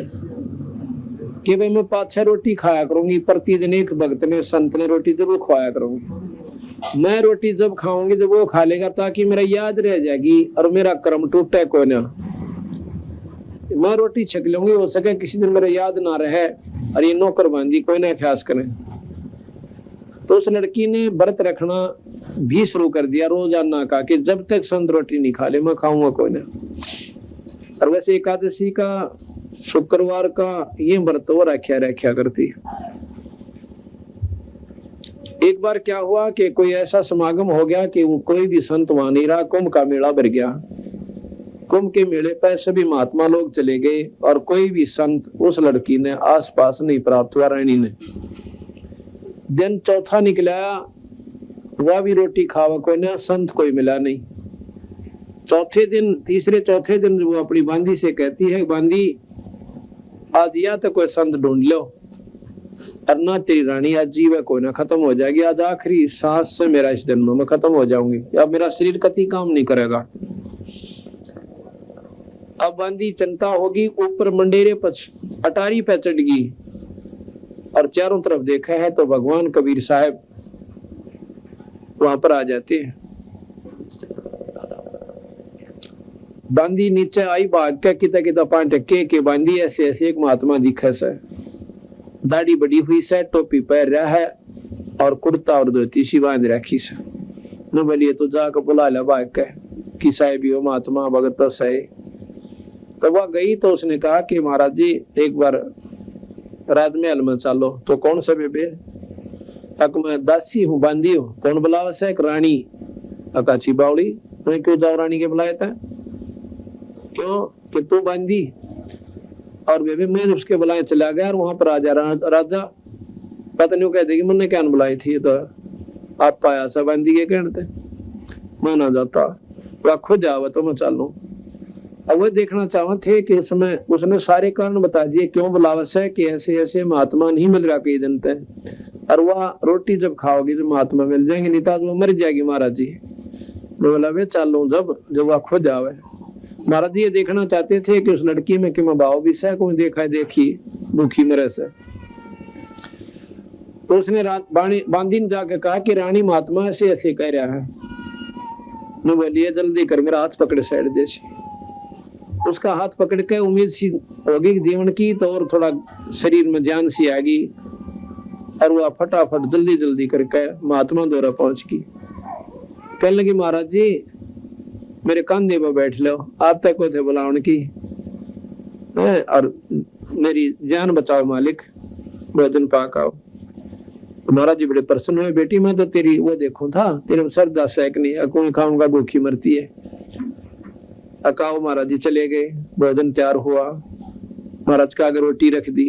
कि भाई मैं 5-6 रोटी खाया करूंगी, प्रतिदिन एक भक्त ने संत ने रोटी जरूर खवाया करूंगी। मैं रोटी जब खाऊंगी जब वो खा लेगा, ताकि मेरा याद रह जाएगी और मेरा कर्म टूटे कोई ना। मैं रोटी छक लूंगी, हो सके किसी दिन मेरा याद ना रहे और ये नौकर बांधी कोई ना ख्यास करे। तो उस लड़की ने व्रत रखना भी शुरू कर दिया रोजाना का, कि जब तक संत रोटी नहीं खा ले मैं खाऊंगा कोई ना। और वैसे एकादशी का शुक्रवार का ये व्रत वो रखा करती। एक बार क्या हुआ कि कोई ऐसा समागम हो गया कि वो कोई भी संत वहां नहीं रहा, कुंभ का मेला भर गया। कुंभ के मेले पर सभी महात्मा लोग चले गए और कोई भी संत उस लड़की ने आसपास नहीं प्राप्त हुआ। रानी ने दिन चौथा निकला, वह भी रोटी खावा कोई ना, संत कोई मिला नहीं। तीसरे चौथे दिन वो अपनी बांदी से कहती है, बांदी आज या तो कोई संत ढूंढ लो, और ना तेरी रानी आज जीव कोई ना, खत्म हो जाएगी। आज आखिरी सांस से मेरा इस जन्म में खत्म हो जाऊंगी, अब मेरा शरीर कति काम नहीं करेगा। अब बांदी चिंता होगी, ऊपर मंडेरे पर अटारी पे चढ़ गई और चारों तरफ देखा है तो भगवान कबीर साहब वहां पर आ जाते हैं। बांदी नीचे आई, भाग के किता किता पांच टक्के के बांदी ऐसे ऐसे एक महात्मा दिखे से, दाढ़ी बड़ी हुई से, टोपी पहन रहा है और कुर्ता और धोती सी बांध रखी से। न बोलिए तो जाकर बुला ले भाग के कि साहब यो महात्मा भगत से। तो वह गई तो उसने कहा कि महाराज जी एक बार राजमहल में चलो। तो कौन सा बेबे? अक मैं दासी हूँ, बांदी हूँ। कौन बुलावा से? एक रानी। अकाची बावड़ी। मैं क्यों जाओ रानी के बुलाया था? क्यों कि तू बांदी? और बेबे मैं उसके बुलाए चला गया और वहां पर राजा पता नहीं कह देगी मैंने क्या बुलाई थी। तो आप पाया सा बांदी के कहते मैं ना जाता, वह खुद जावा तो मैं चालू। अब वो देखना चाहते थे कि इसमें उसने सारे कारण बता दिए क्यों बुलावस है, कि ऐसे ऐसे महात्मा नहीं मिल रहा कई दिन तक, और वह रोटी जब खाओगी तो महात्मा मिल जाएंगे, नहीं तो वो मर जाएगी महाराज जी। बोला वे चालू जब वह खुद आवे। महाराज जी ये देखना चाहते थे कि उस लड़की में कि मैं भाव भी से कोई देखा देखी भूखी मरे से। तो उसने बांदी ने जाके कहा कि रानी महात्मा ऐसे ऐसे कह रहा है। बोलिए जल्दी कर मेरा हाथ पकड़ साइड जैसे। उसका हाथ पकड़ के उम्मीद सी होगी जीवन की, तो और थोड़ा शरीर में जान सी आ गई और वह फटाफट जल्दी जल्दी करके महात्मा द्वारा पहुंच गई। कहने लगी महाराज जी मेरे कंधे पर बैठ लो, आप तक को थे बुलावन की और मेरी जान बचाओ मालिक, भोजन पाक आओ। महाराज जी बड़े प्रसन्न हुए, बेटी मैं तो तेरी वो देखूं था तेरे श्रद्धा सैक नहीं, अकुई खाऊंगा भूखी मरती है। अकाओ महाराज जी चले गए, भोजन तैयार हुआ, महाराज का आगे रोटी रख दी।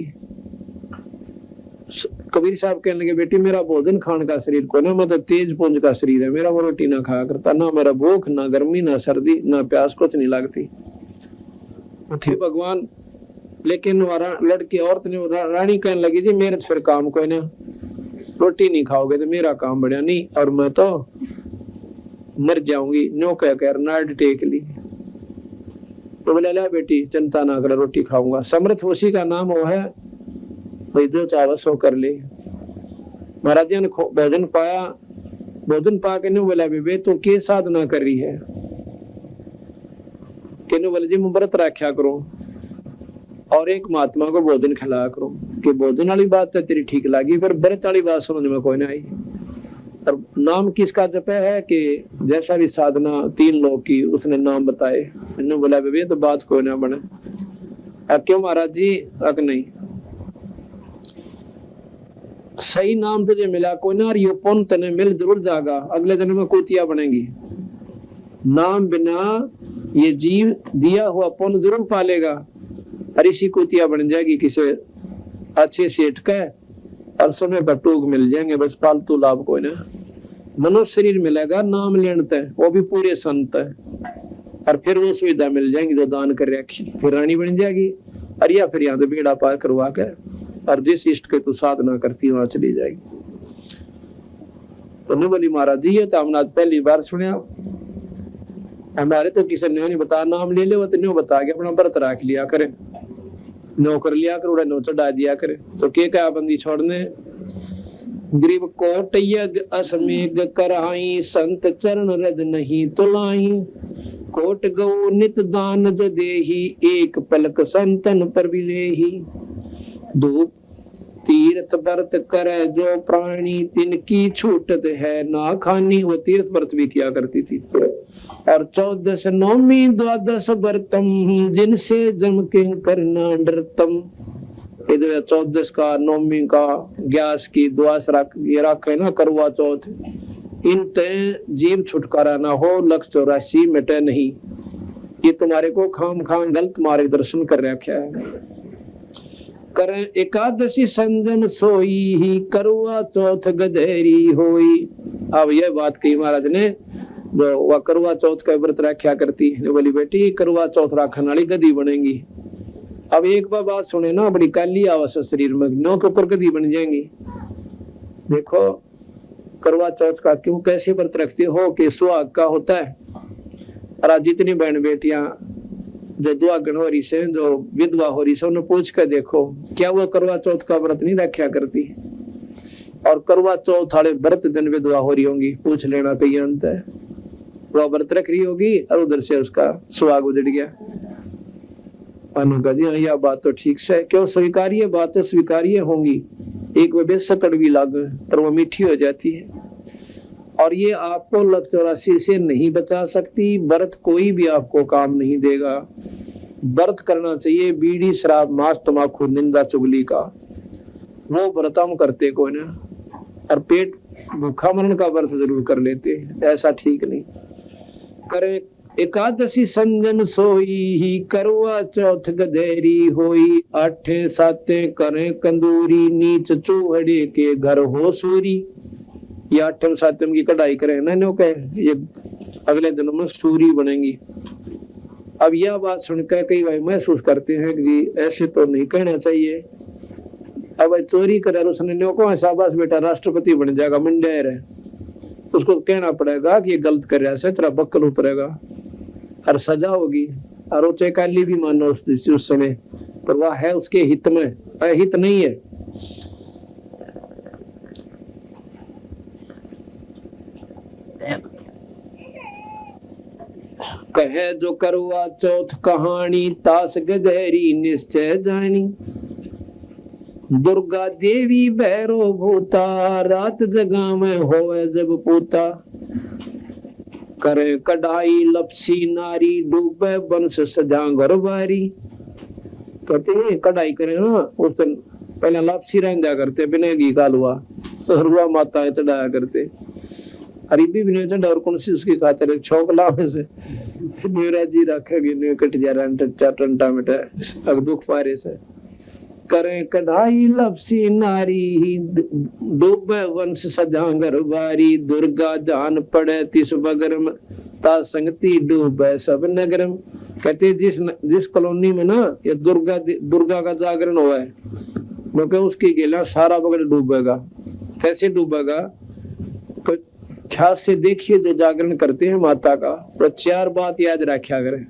कबीर साहब कहने लगे बेटी मेरा भोजन खाने का शरीर को ना, मतलब तेज पुंज का शरीर है मेरा, वो रोटी ना खाया करता, ना मेरा भूख ना गर्मी ना सर्दी ना प्यास कुछ नहीं लगती थे भगवान। लेकिन लड़की औरत ने रानी कहने लगी जी मेरे फिर काम कोई ना, रोटी नहीं खाओगे तो मेरा काम बढ़िया नहीं और मैं तो मर जाऊंगी। नो कह कर नाड़ टेक ली। तो बोले ला बेटी चिंता ना कर रोटी खाऊंगा। समर्थ उसी का नाम वो है, भाई जो चाहे सो कर ले। महाराज जी ने भोजन पाया, भोजन पा के बोला बेबे तो के साधना कर रही है? कि बोले जी मैं व्रत रखा करूं और एक महात्मा को भोजन खिलाया करूं। कि भोजन वाली बात तो तेरी ठीक लगी, फिर व्रत वाली बात समझ में कोई ना आई। और नाम किसका जपे है कि जैसा भी साधना 3 लोग की उसने नाम बताए। इन्होंने बोला बेबे तो बात कोई ना बने। क्यों महाराज जी? अक नहीं, सही नाम तुझे मिला कोई ना, और ये पुण्य तने मिल जरूर जाएगा, अगले जन्म में कुतिया बनेगी। नाम बिना ये जीव दिया हुआ पुण्य जरूर पालेगा और इसी कुतिया बन जाएगी किसी अच्छे सेठ का, और समय पर टूक मिल जाएंगे, बस फालतू लाभ कोई ना। मनुष्य शरीर मिलेगा नाम लेने तक, वो भी पूरे संत है, और फिर वो सुविधा मिल जाएंगी जो दान कर रखी, फिर रानी बन जाएगी, और या फिर यहाँ से बेड़ा पार करवा के और जिस इष्ट के तू साधना करती वहां चली जाएगी। तो नहीं बोली महाराज जी ये तो हमने आज पहली बार सुना, हमारे तो किसी ने नहीं बताया, नाम ले ले वो तो नहीं बता के अपना व्रत रख लिया करें। नौकर लिया कर उड़ा नो चढ़ा दिया करे। तो के क्या बंदी छोड़ने गरीब कोट यज्ञ असमेघ कराई संत चरण रज नहीं तुलाई कोट गौ नित दान जो देही एक पलक संतन पर विलेही धूप तीर्थ व्रत करे जो प्राणी तिनकी छूटत है ना खानी। वो तीर्थ व्रत भी किया करती थी। और 14 नौमी 12 व्रतम जिनसे जम के करना डरतम। 14 का नौमी का ग्यास की द्वास ये रखे ना करवा चौथ। इन तय जीव छुटकारा ना हो लक्ष्य 84 मिटे नहीं। ये तुम्हारे को खाम खाम गलत मार्गदर्शन कर रखा है। करें एकादशी संजन सोई ही करवा चौथ गधेरी होई। अब यह बात कही महाराज ने जो वह करवा चौथ का व्रत रखा करती है बोली बेटी करवा चौथ रखने वाली गधी बनेगी। अब एक बार बात सुने ना बड़ी काली आवास शरीर में नौ के ऊपर गधी बन जाएंगी। देखो करवा चौथ का क्यों कैसे व्रत रखते हो कि सुहाग का होता है। और जितनी बहन बेटियां जो दुआगन हो रही से जो विधवा हो रही से उन्हें पूछ कर देखो क्या वो करवा चौथ का व्रत नहीं रखा करती। और करवा चौथ वाले व्रत दिन विधवा हो रही होंगी पूछ लेना कहीं अंत है। वो व्रत रख रही होगी और उधर से उसका सुहाग उजड़ गया। अनुका जी यह बात तो ठीक से क्यों स्वीकार्य बातें स्वीकार्य होंगी। एक वे बेशक कड़वी लागे पर वो मीठी हो जाती है। और ये आपको लक्ष्य 84 से नहीं बचा सकती। व्रत कोई भी आपको काम नहीं देगा। व्रत करना चाहिए बीड़ी शराब मांस तमाकू निंदा चुगली का। वो व्रत हम करते को ना और पेट भूखा मरण का व्रत जरूर कर लेते। ऐसा ठीक नहीं करे। एकादशी संजन सोई ही करवा चौथ गधेरी होई 8 7 करें कंदूरी नीच चूहड़े के घर हो सूरी। ये 8 7 की कढ़ाई करें ना नो कहे ये अगले दिनों में सूरी बनेंगी। अब यह बात सुनकर कई भाई महसूस करते हैं कि जी ऐसे तो नहीं कहना चाहिए। अब चोरी करे उसने नो को शाबाश बेटा राष्ट्रपति बन जाएगा मंडेर है। उसको कहना पड़ेगा कि ये गलत कर रहा है तेरा बक्कल उतरेगा और सजा होगी। और वो चेकाली भी मानो उस समय पर वह है उसके हित में अहित नहीं है। कहे जो करवा चौथ कहानी तास गधेरी निश्चय जानी। दुर्गा देवी भैरो भूता रात जगह में होवे जब पूता। करे कढ़ाई लपसी नारी डूबे वंश सजा घरबारी। कहते हैं कढ़ाई करे ना उस दिन पहले लपसी रहने करते बिना घी का हलवा सहरुआ माता चढ़ाया करते। अरीबी भी नहीं चढ़ा और कौन सी उसकी खातिर छौक लावे से न्यूराज जी रखेगी न्यू कट जा रहा टंटा मिटा अब दुख पारे से। करें कढ़ाई लपसी नारी डूबे वंश सजांगर बारी। दुर्गा जान पड़े तिस बगरम ता संगति डूबे सब नगरम। कहते जिस कॉलोनी में ना ये दुर्गा का जागरण हुआ है क्योंकि उसकी गेला सारा बगल डूबेगा। कैसे डूबेगा तो ख्याल से देखिए जो जागरण करते हैं माता का तो 4 बात याद रखा करें।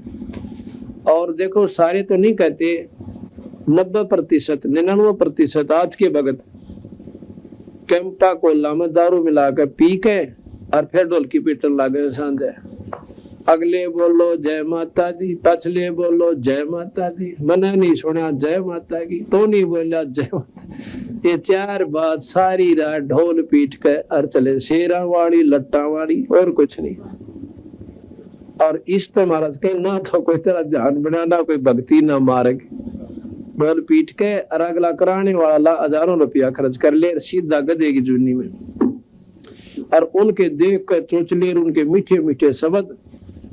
और देखो सारे तो नहीं कहते 90% 99% आज के भगत कैंपटा कोला में दारू मिलाकर पी के और फिर ढोलकी पीटन लागे सांझे। अगले बोलो जय माता दी पछले बोलो जय माता दी मैंने नहीं सुना जय माता की तो नहीं बोला जय माता। ये 4 बात सारी रात ढोल पीट के और चले शेरा वाली लट्टा वाली और कुछ नहीं। और इस तो महाराज के ना तो कोई तरह ध्यान बनाना कोई भक्ति ना मार्ग ढोल पीट के और अगला कराने वाला हजारों रुपया खर्च कर ले सीधा गधे की जूनी में। और उनके देख कर चोचले उनके मीठे मीठे शब्द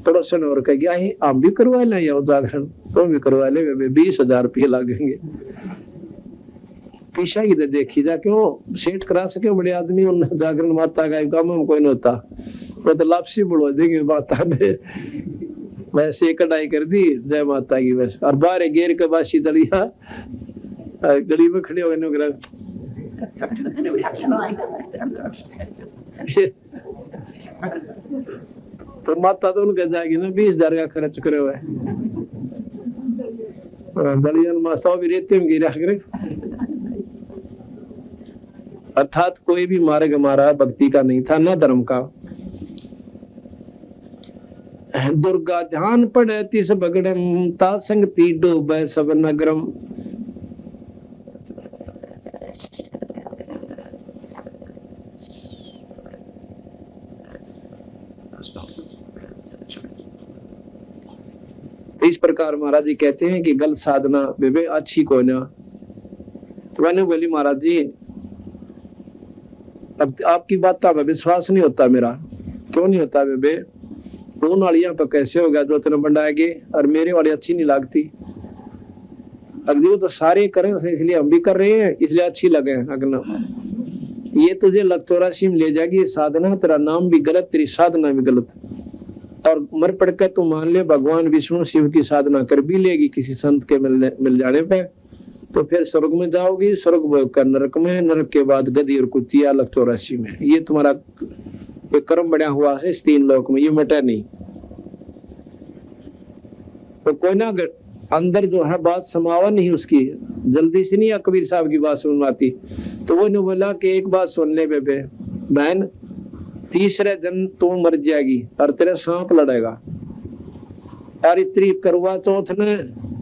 पड़ोसन और कह गया है आप भी करवा लें या जागरण तो भी करवा ले 20,000 रुपये लगेंगे। पीछा ही देखी जा क्यों सेठ करा सके बड़े आदमी उन जागरण माता का काम में कोई नहीं होता वो तो लापसी बढ़वा देंगे माता ने। वैसे कढ़ाई कर दी जय माता की बस और बाहर गेर के बासी दलिया गली में खड़े हो तो माता तो उनके जाएगी ना 20,000 का खर्च करे हुए दलियन माता भी रेते में गिरा करे। अर्थात कोई भी मार्ग हमारा भक्ति का नहीं था, न धर्म का। दुर्गा ध्यान पड़े तिस बगड़म, ता संगति डूबे सब नगरम। इस प्रकार महाराज जी कहते हैं कि गलत साधना बेबे अच्छी कोई ना। तो मैंने बोली महाराज जी अब आपकी बात का विश्वास नहीं होता मेरा। क्यों नहीं होता बेबे? दो नालियां पर कैसे हो गया, दो तीन बंडाएंगे और मेरे वाली अच्छी नहीं लगती। अगली तो सारे करें इसलिए हम भी कर रहे हैं, इसलिए अच्छी लगे। अगला ये तुझे लखतौरासी में ले जाएगी ये साधना, तेरा नाम भी गलत, तेरी साधना भी गलत। और मर पड़ कर तू मान ले भगवान विष्णु शिव की साधना कर भी लेगी किसी संत के मिल जाने पे, तो फिर स्वर्ग में जाओगी, स्वर्ग भोग कर नरक में, नरक के बाद गदी और कुतिया लखतौरासी में। ये तुम्हारा कर्म बढ़िया हुआ है इस तीन लोक में, ये मटा नहीं। तो कोई ना अंदर जो है बात समावा नहीं उसकी, जल्दी से नहीं कबीर साहब की बात सुनवाती। तो वो ने बोला कि एक बात सुन ले बेबे बहन, तीसरे दिन तू मर जाएगी और तेरे सांप लड़ेगा। और इतनी करवा चौथ ने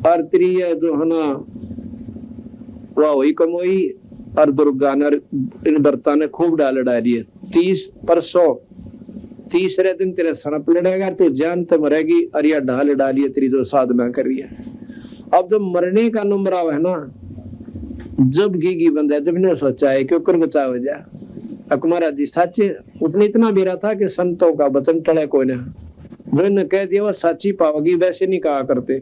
और तेरी जो है ना वह वही कमोई और दुर्गा ने इन बर्ता ने खूब डाल डाली है। 30 परसों तीसरे दिन तेरे सनप लड़ेगा, तो जान तो मरेगी और यह ढाल डाली है तेरी जो साधना कर रही है। अब जब मरने का नंबर आवे है ना, जब घी बंदा जब ने सोचा है कि ऊपर बचा हो जाए। अकुमारा जी सच्चे उतने इतना बेरा था कि संतों का वचन टले कोई ने, जो इन्हें कह दिया वो सच्ची पाओगी, वैसे नहीं कहा करते।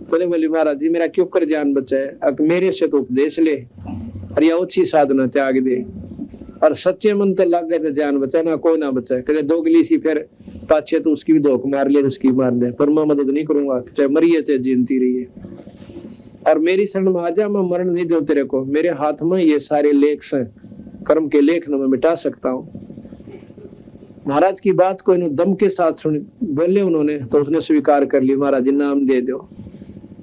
बोले बोली महाराज जी मेरा क्यों कर जान बचाए, मेरे से तो उपदेश ले और यह अच्छी साधना त्याग दे। और सच्चे मन तो लग गए तो जान बचाए ना कोई ना बचाए। कहे दोगली सी फिर पाछे तो उसकी भी धोख मार ले, उसकी मार ले, पर मैं मदद नहीं करूंगा, चाहे मरिए चाहे जीनती रहिए। और मेरी शरण में आ जा, मैं मरण नहीं दूं तेरे को। मेरे हाथ में ये सारे लेख से कर्म के लेख न मैं मिटा सकता हूँ। महाराज की बात को इन्होंने दम के साथ सुनी, बोले उन्होंने, तो उसने स्वीकार कर लिया। महाराज जी नाम दे दो,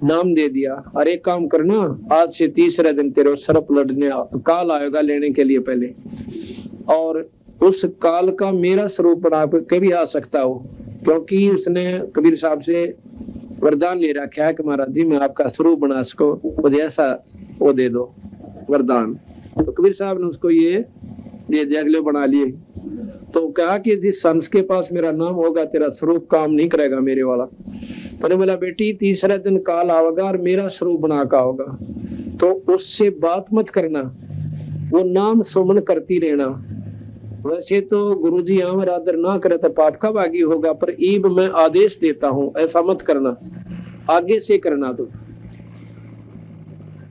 नाम दे दिया। और एक काम करना, आज से तीसरे दिन तेरे सर्प लड़ने काल आएगा लेने के लिए पहले, और उस काल का मेरा स्वरूप बना के भी आ सकता हो, क्योंकि उसने कबीर साहब से वरदान ले रखा है कि महाराज जी मैं आपका स्वरूप बना सको, मुझे ऐसा वो दे दो वरदान। तो कबीर साहब ने उसको ये अगले बना लिए। तो कहा कि जिस संस के पास मेरा नाम होगा तेरा स्वरूप काम नहीं करेगा मेरे वाला। तो बोला बेटी तीसरे दिन काल आवेगा और मेरा स्वरूप बना का होगा, तो उससे बात मत करना, वो नाम सुमन करती रहना। वैसे तो गुरुजी हमारे आदर ना करे तो पाप का भागी होगा, पर ईब मैं आदेश देता हूँ ऐसा मत करना, आगे से करना।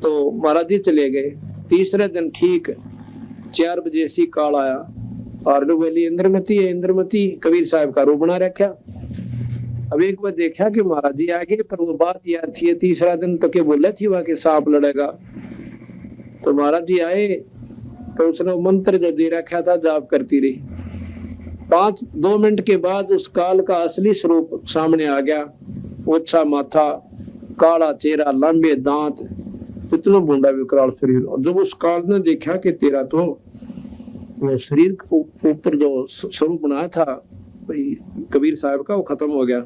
तो महाराज जी चले गए। तीसरे दिन ठीक 4 बजे सी काल आया और बोली इंद्रमती है, इंद्रमती कबीर साहब का रूप बना रखा। अब एक बार देखा कि महाराज जी आगे, पर वो बात याद थी तीसरा दिन तो क्या बोले थी वहां के सांप लड़ेगा। तो महाराज जी आए तो उसने मंत्र जो दे रखा था जाप करती रही। 2 मिनट के बाद उस काल का असली स्वरूप सामने आ गया। ओछा माथा, काला चेहरा, लंबे दांत, इतना बूंदा विकराल शरीर। और जब उस काल ने देखा कि तेरा तो वो शरीर ऊपर जो स्वरूप बनाया था कबीर साहब का वो खत्म हो गया,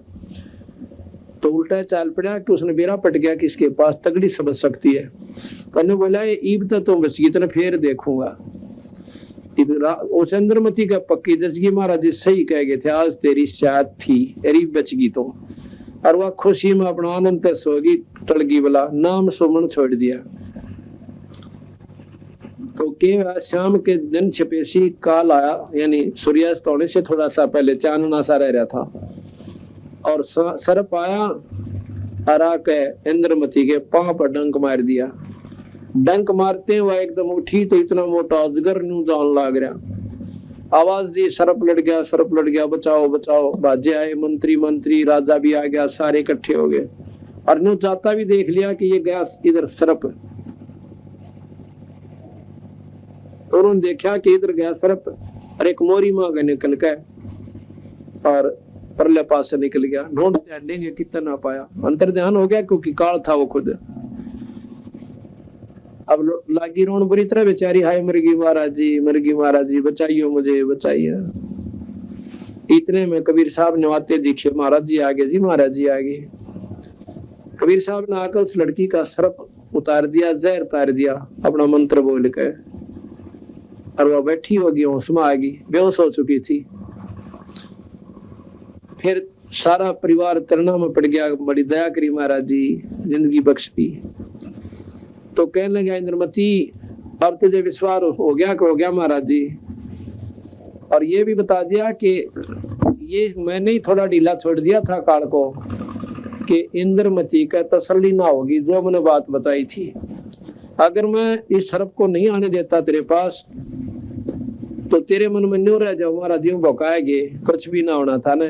तो उल्टा चाल पड़ा कि उसने बेरा पट गया कि इसके पास तगड़ी समझ सकती है। कहने बोला ये ईब तो बस इतना फिर देखूंगा। चंद्रमती का पक्की दसगी महाराज जी सही कह गए थे, आज तेरी शायद थी अरी बचगी तो। और वह खुशी में अपना आनंद सोगी टलगी वाला नाम सुमन छोड़ दिया। तो के शाम के दिन छपेसी काल आया, यानी सूर्यास्त होने से थोड़ा सा पहले चांदना सा रह रहा था, और सर्प आया हरा के इंद्रमती के पांव पर डंक मार दिया। डंक मारते वह एकदम उठी तो इतना मोटा अजगर न्यू जान लाग रहा। आवाज दी सर्प लड़ गया, सर्प लड़ गया, बचाओ बचाओ। बाजे आए मंत्री राजा भी आ गया, सारे इकट्ठे हो गए। और न्यू जाता भी देख लिया कि ये गया इधर सर्प, तो उन्होंने देखा कि इधर गया सर्प और एक मोरी मांग निकल के और परले पास से निकल गया। ढूंढते ढूंढेंगे कितना ना पाया, अंतर ध्यान हो गया क्योंकि काल था वो खुद। अब लागी रोन बुरी तरह बेचारी, हाय मुर्गी महाराज जी बचाइयो मुझे बचाइए। इतने में कबीर साहब ने आते दिखे, महाराज जी आगे जी, महाराज जी आगे। कबीर साहब ने आकर उस लड़की का सर्प उतार दिया, जहर उतार दिया अपना मंत्र बोल के, और वह बैठी होगी उसमें आ गई, बेहोश हो चुकी थी। फिर सारा परिवार तरना में पड़ गया, बड़ी दया करी महाराज जी, जिंदगी बख्श दी। तो कहने लगा इंद्रमती अब तुझे विश्वास हो गया महाराज जी, और ये भी बता दिया कि ये मैंने ही थोड़ा ढीला छोड़ दिया था काल को कि इंद्रमती का तसल्ली ना होगी जो मैंने बात बताई थी। अगर मैं इस सर्प को नहीं आने देता तेरे पास तो तेरे मन में न्यू रह जाओ महाराज जी, भौकाएंगे, कुछ भी ना होना था न।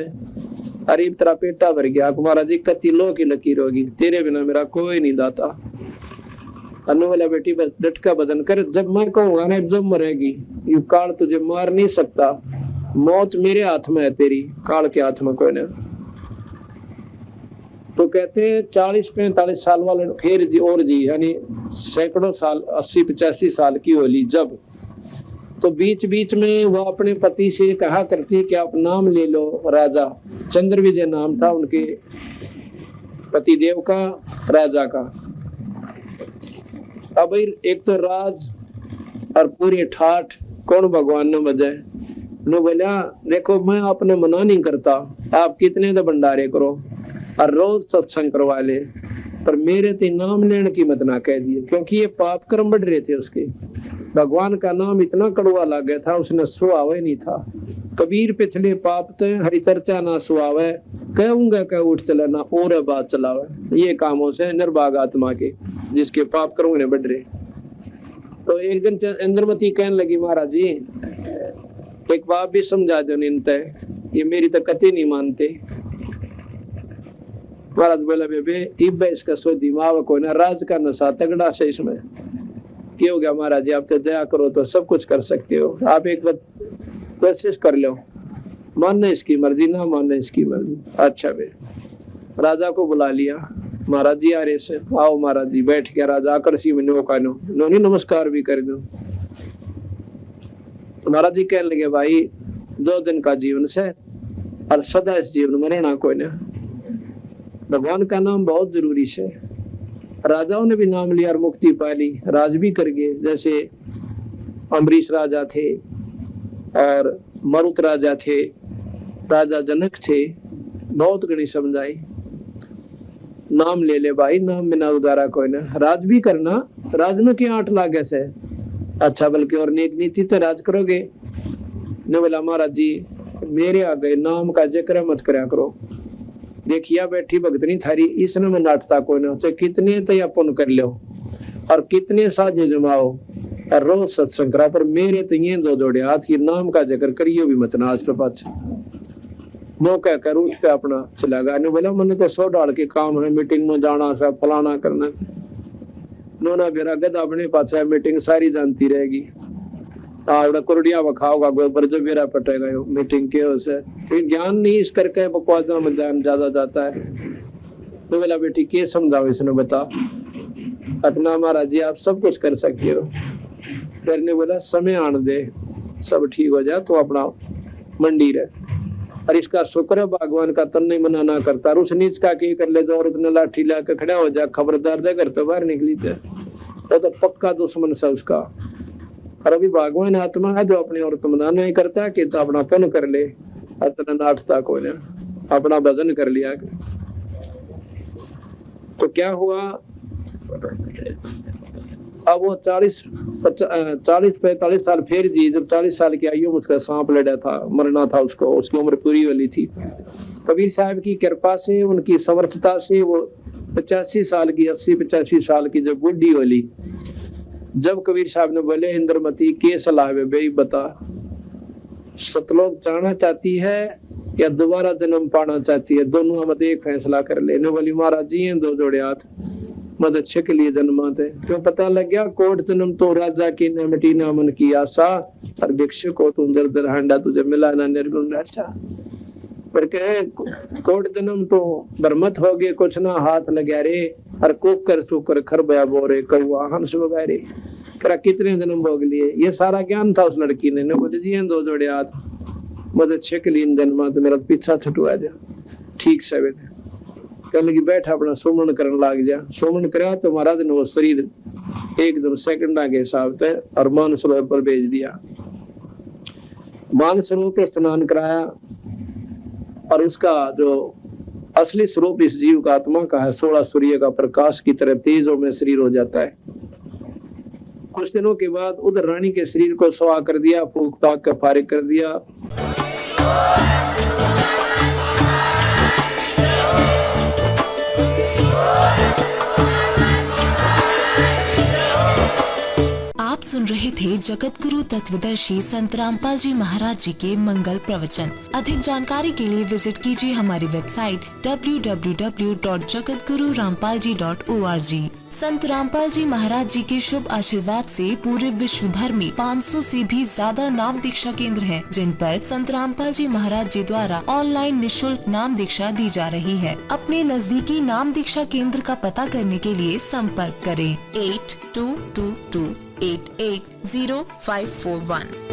अरे तेरा पेटा भर गया महाराज जी, कति लो की लकीर होगी, तेरे बिना मेरा कोई नहीं दाता। अनु वाला बेटी बस डटका बदन कर, जब मैं कहूंगा ना जब मरेगी, यू काल तुझे मार नहीं सकता, मौत मेरे हाथ में है, तेरी काल के हाथ में कोई नहीं। तो कहते हैं 40-45 साल वाले फिर जी और जी, यानी सैकड़ों साल 80-85 साल की होली जब, तो बीच बीच में वो अपने पति से कहा करती कि आप नाम ले लो राजा। चंद्र विजय नाम था उनके पति देव का, राजा का। अब एक तो राज और पूरी ठाठ कौन भगवान ने बजाए ने बोला, देखो मैं आपने मना नहीं करता, आप कितने तो भंडारे करो और रोज सत्संग करवा ले, पर मेरे ते नाम लेने की मत ना कह दिए, क्योंकि ये पाप कर्म बढ़ रहे थे उसके। भगवान का नाम इतना कड़वा लग गया था, उसने सुहावे नहीं था। कबीर पिछले पाप ते हरि चर्चा ना सुहावे, कहूंगा कह उठ चलना और बात चलावे, ये कामों से निर्भाग आत्मा के जिसके पाप कर्म ने बढ़ रहे। तो एक दिन इंद्रमती कहने लगी, महाराज जी एक बात भी समझा दो निंत, ये मेरी तो कति नहीं मानते। महाराज बोला, बेबे इब इसका सो दिमाग को ना, राज का नशा तगड़ा से इसमें क्या हो गया महाराज जी, आप तो दया करो तो सब कुछ कर सकते हो, आप एक बार कोशिश कर लो, मानना इसकी मर्जी ना मानना इसकी मर्जी। अच्छा बे, राजा को बुला लिया, महाराज जी आ रहे से, आओ महाराज जी। बैठ गया राजा, आकर्षी में नोनी नमस्कार भी कर दो। महाराज जी कहने लगे, भाई 2 दिन का जीवन से और सदा इस जीवन में रहना कोई ना, भगवान का नाम बहुत जरूरी है। राजाओं ने भी नाम लिया और मुक्ति पा ली, राज भी कर गए, जैसे अम्बरीश राजा थे और मरुत राजा थे, राजा जनक थे, बहुत गणी समझाई। नाम ले ले भाई, नाम बिना उदारा कोई ना, राज भी करना, राज में क्या 8 लाख ऐसे अच्छा, बल्कि और नेक नीति तो राज करोगे। ने बोला, महाराज जी मेरे आ गए, नाम का जिक्र मत करा करो, देखिया बैठी भगतनी थारी, इसने में नाटता कोई ना, चाहे कितने तो अपन कर लो और कितने साझे जमाओ और रोज सत्संग करा, पर मेरे तो ये 2 जोड़े हाथ की नाम का जिक्र करियो भी मत ना आज तो पाछे। मौका कर उठ पे अपना चला गया। ने बोला, मैंने तो 100 डाल के काम है, मीटिंग में जाना सब फलाना करना, नोना बेरा गदा अपने पास है, मीटिंग सारी जानती रहेगी, आवड़ा कुरडिया बखाओगा गोबर जो मेरा पटेगा यो मीटिंग के उसे, फिर ज्ञान नहीं इस करके बकवासा में ध्यान ज्यादा जाता है। तो बोला, बेटी के समझाओ इसने बता। अपना महाराज जी आप सब कुछ कर सकते हो। फिर ने बोला, समय आने दे, सब ठीक हो जाए तो अपना मंडी रहे। और इसका शुक्र है भगवान का तन नहीं मना ना करता, उस नीच का की कर ले जो औरत ने लाठी ला के खड़ा हो जाए, खबरदार दे घर तो बाहर निकली थे, तो पक्का दुश्मन से उसका। और अभी भगवान आत्मा है जो अपनी औरत मना नहीं करता कि तो अपना पन कर ले, अपना नाटता को ले, अपना भजन कर लिया। तो क्या हुआ, अब वो 40-45 साल फिर जी, जब 40 साल की आयु में उसका सांप लड़ा था, मरना था उसको, उसकी उम्र पूरी वाली थी। कबीर साहब की कृपा से, उनकी समर्थता से वो 85 साल की, 80-85 साल की जब बुढ़ी वाली, जब कबीर साहब ने बोले, इंद्रमती के सलाह है बे बता, सतलोक जाना चाहती है या दोबारा जन्म पाना चाहती है, दोनों मत एक फैसला कर ले। ने बोली, महाराज जी हैं 2 जोड़े हाथ, मत अच्छे के लिए जन्माते, क्यों पता लग गया कोट जन्म तो राजा की न मिटी ना मन की आशा, और भिक्षु को तुम दर दर हांडा तुझे मिला ना निर्गुण राजा। पर कहे कोट जन्म तो बरमत हो गए कुछ ना हाथ लगा रे और कुकर सुकर खरबया बोरे कौआ हंस वगैरे करा कितने जन्म भोग लिए। ये सारा ज्ञान था उस लड़की ने बोले जी दो जोड़े हाथ मदद छकलीन जन्मा तो मेरा पीछा छुटवा जा ठीक से बेटे कह लगी बैठा अपना सुमन करने लग जा। सुमन करा तो महाराज ने वो शरीर एकदम सेकंडा के हिसाब से और मानसरोवर पर भेज दिया। मानसरोवर पे स्नान कराया और उसका जो असली स्वरूप इस जीव का आत्मा का है 16 सूर्य का प्रकाश की तरह तेजों में शरीर हो जाता है। कुछ दिनों के बाद उधर रानी के शरीर को सुहा कर दिया, फूक ताक कर फारिग कर दिया। आप सुन रहे थे जगत गुरु तत्वदर्शी संत रामपाल जी महाराज जी के मंगल प्रवचन। अधिक जानकारी के लिए विजिट कीजिए हमारी वेबसाइट www.jagatgururampalji.org। संत रामपाल जी महाराज जी के शुभ आशीर्वाद से पूरे विश्व भर में 500 से भी ज्यादा नाम दीक्षा केंद्र हैं, जिन पर संत रामपाल जी महाराज जी द्वारा ऑनलाइन निशुल्क नाम दीक्षा दी जा रही है। अपने नजदीकी नाम दीक्षा केंद्र का पता करने के लिए संपर्क करें 8222880541।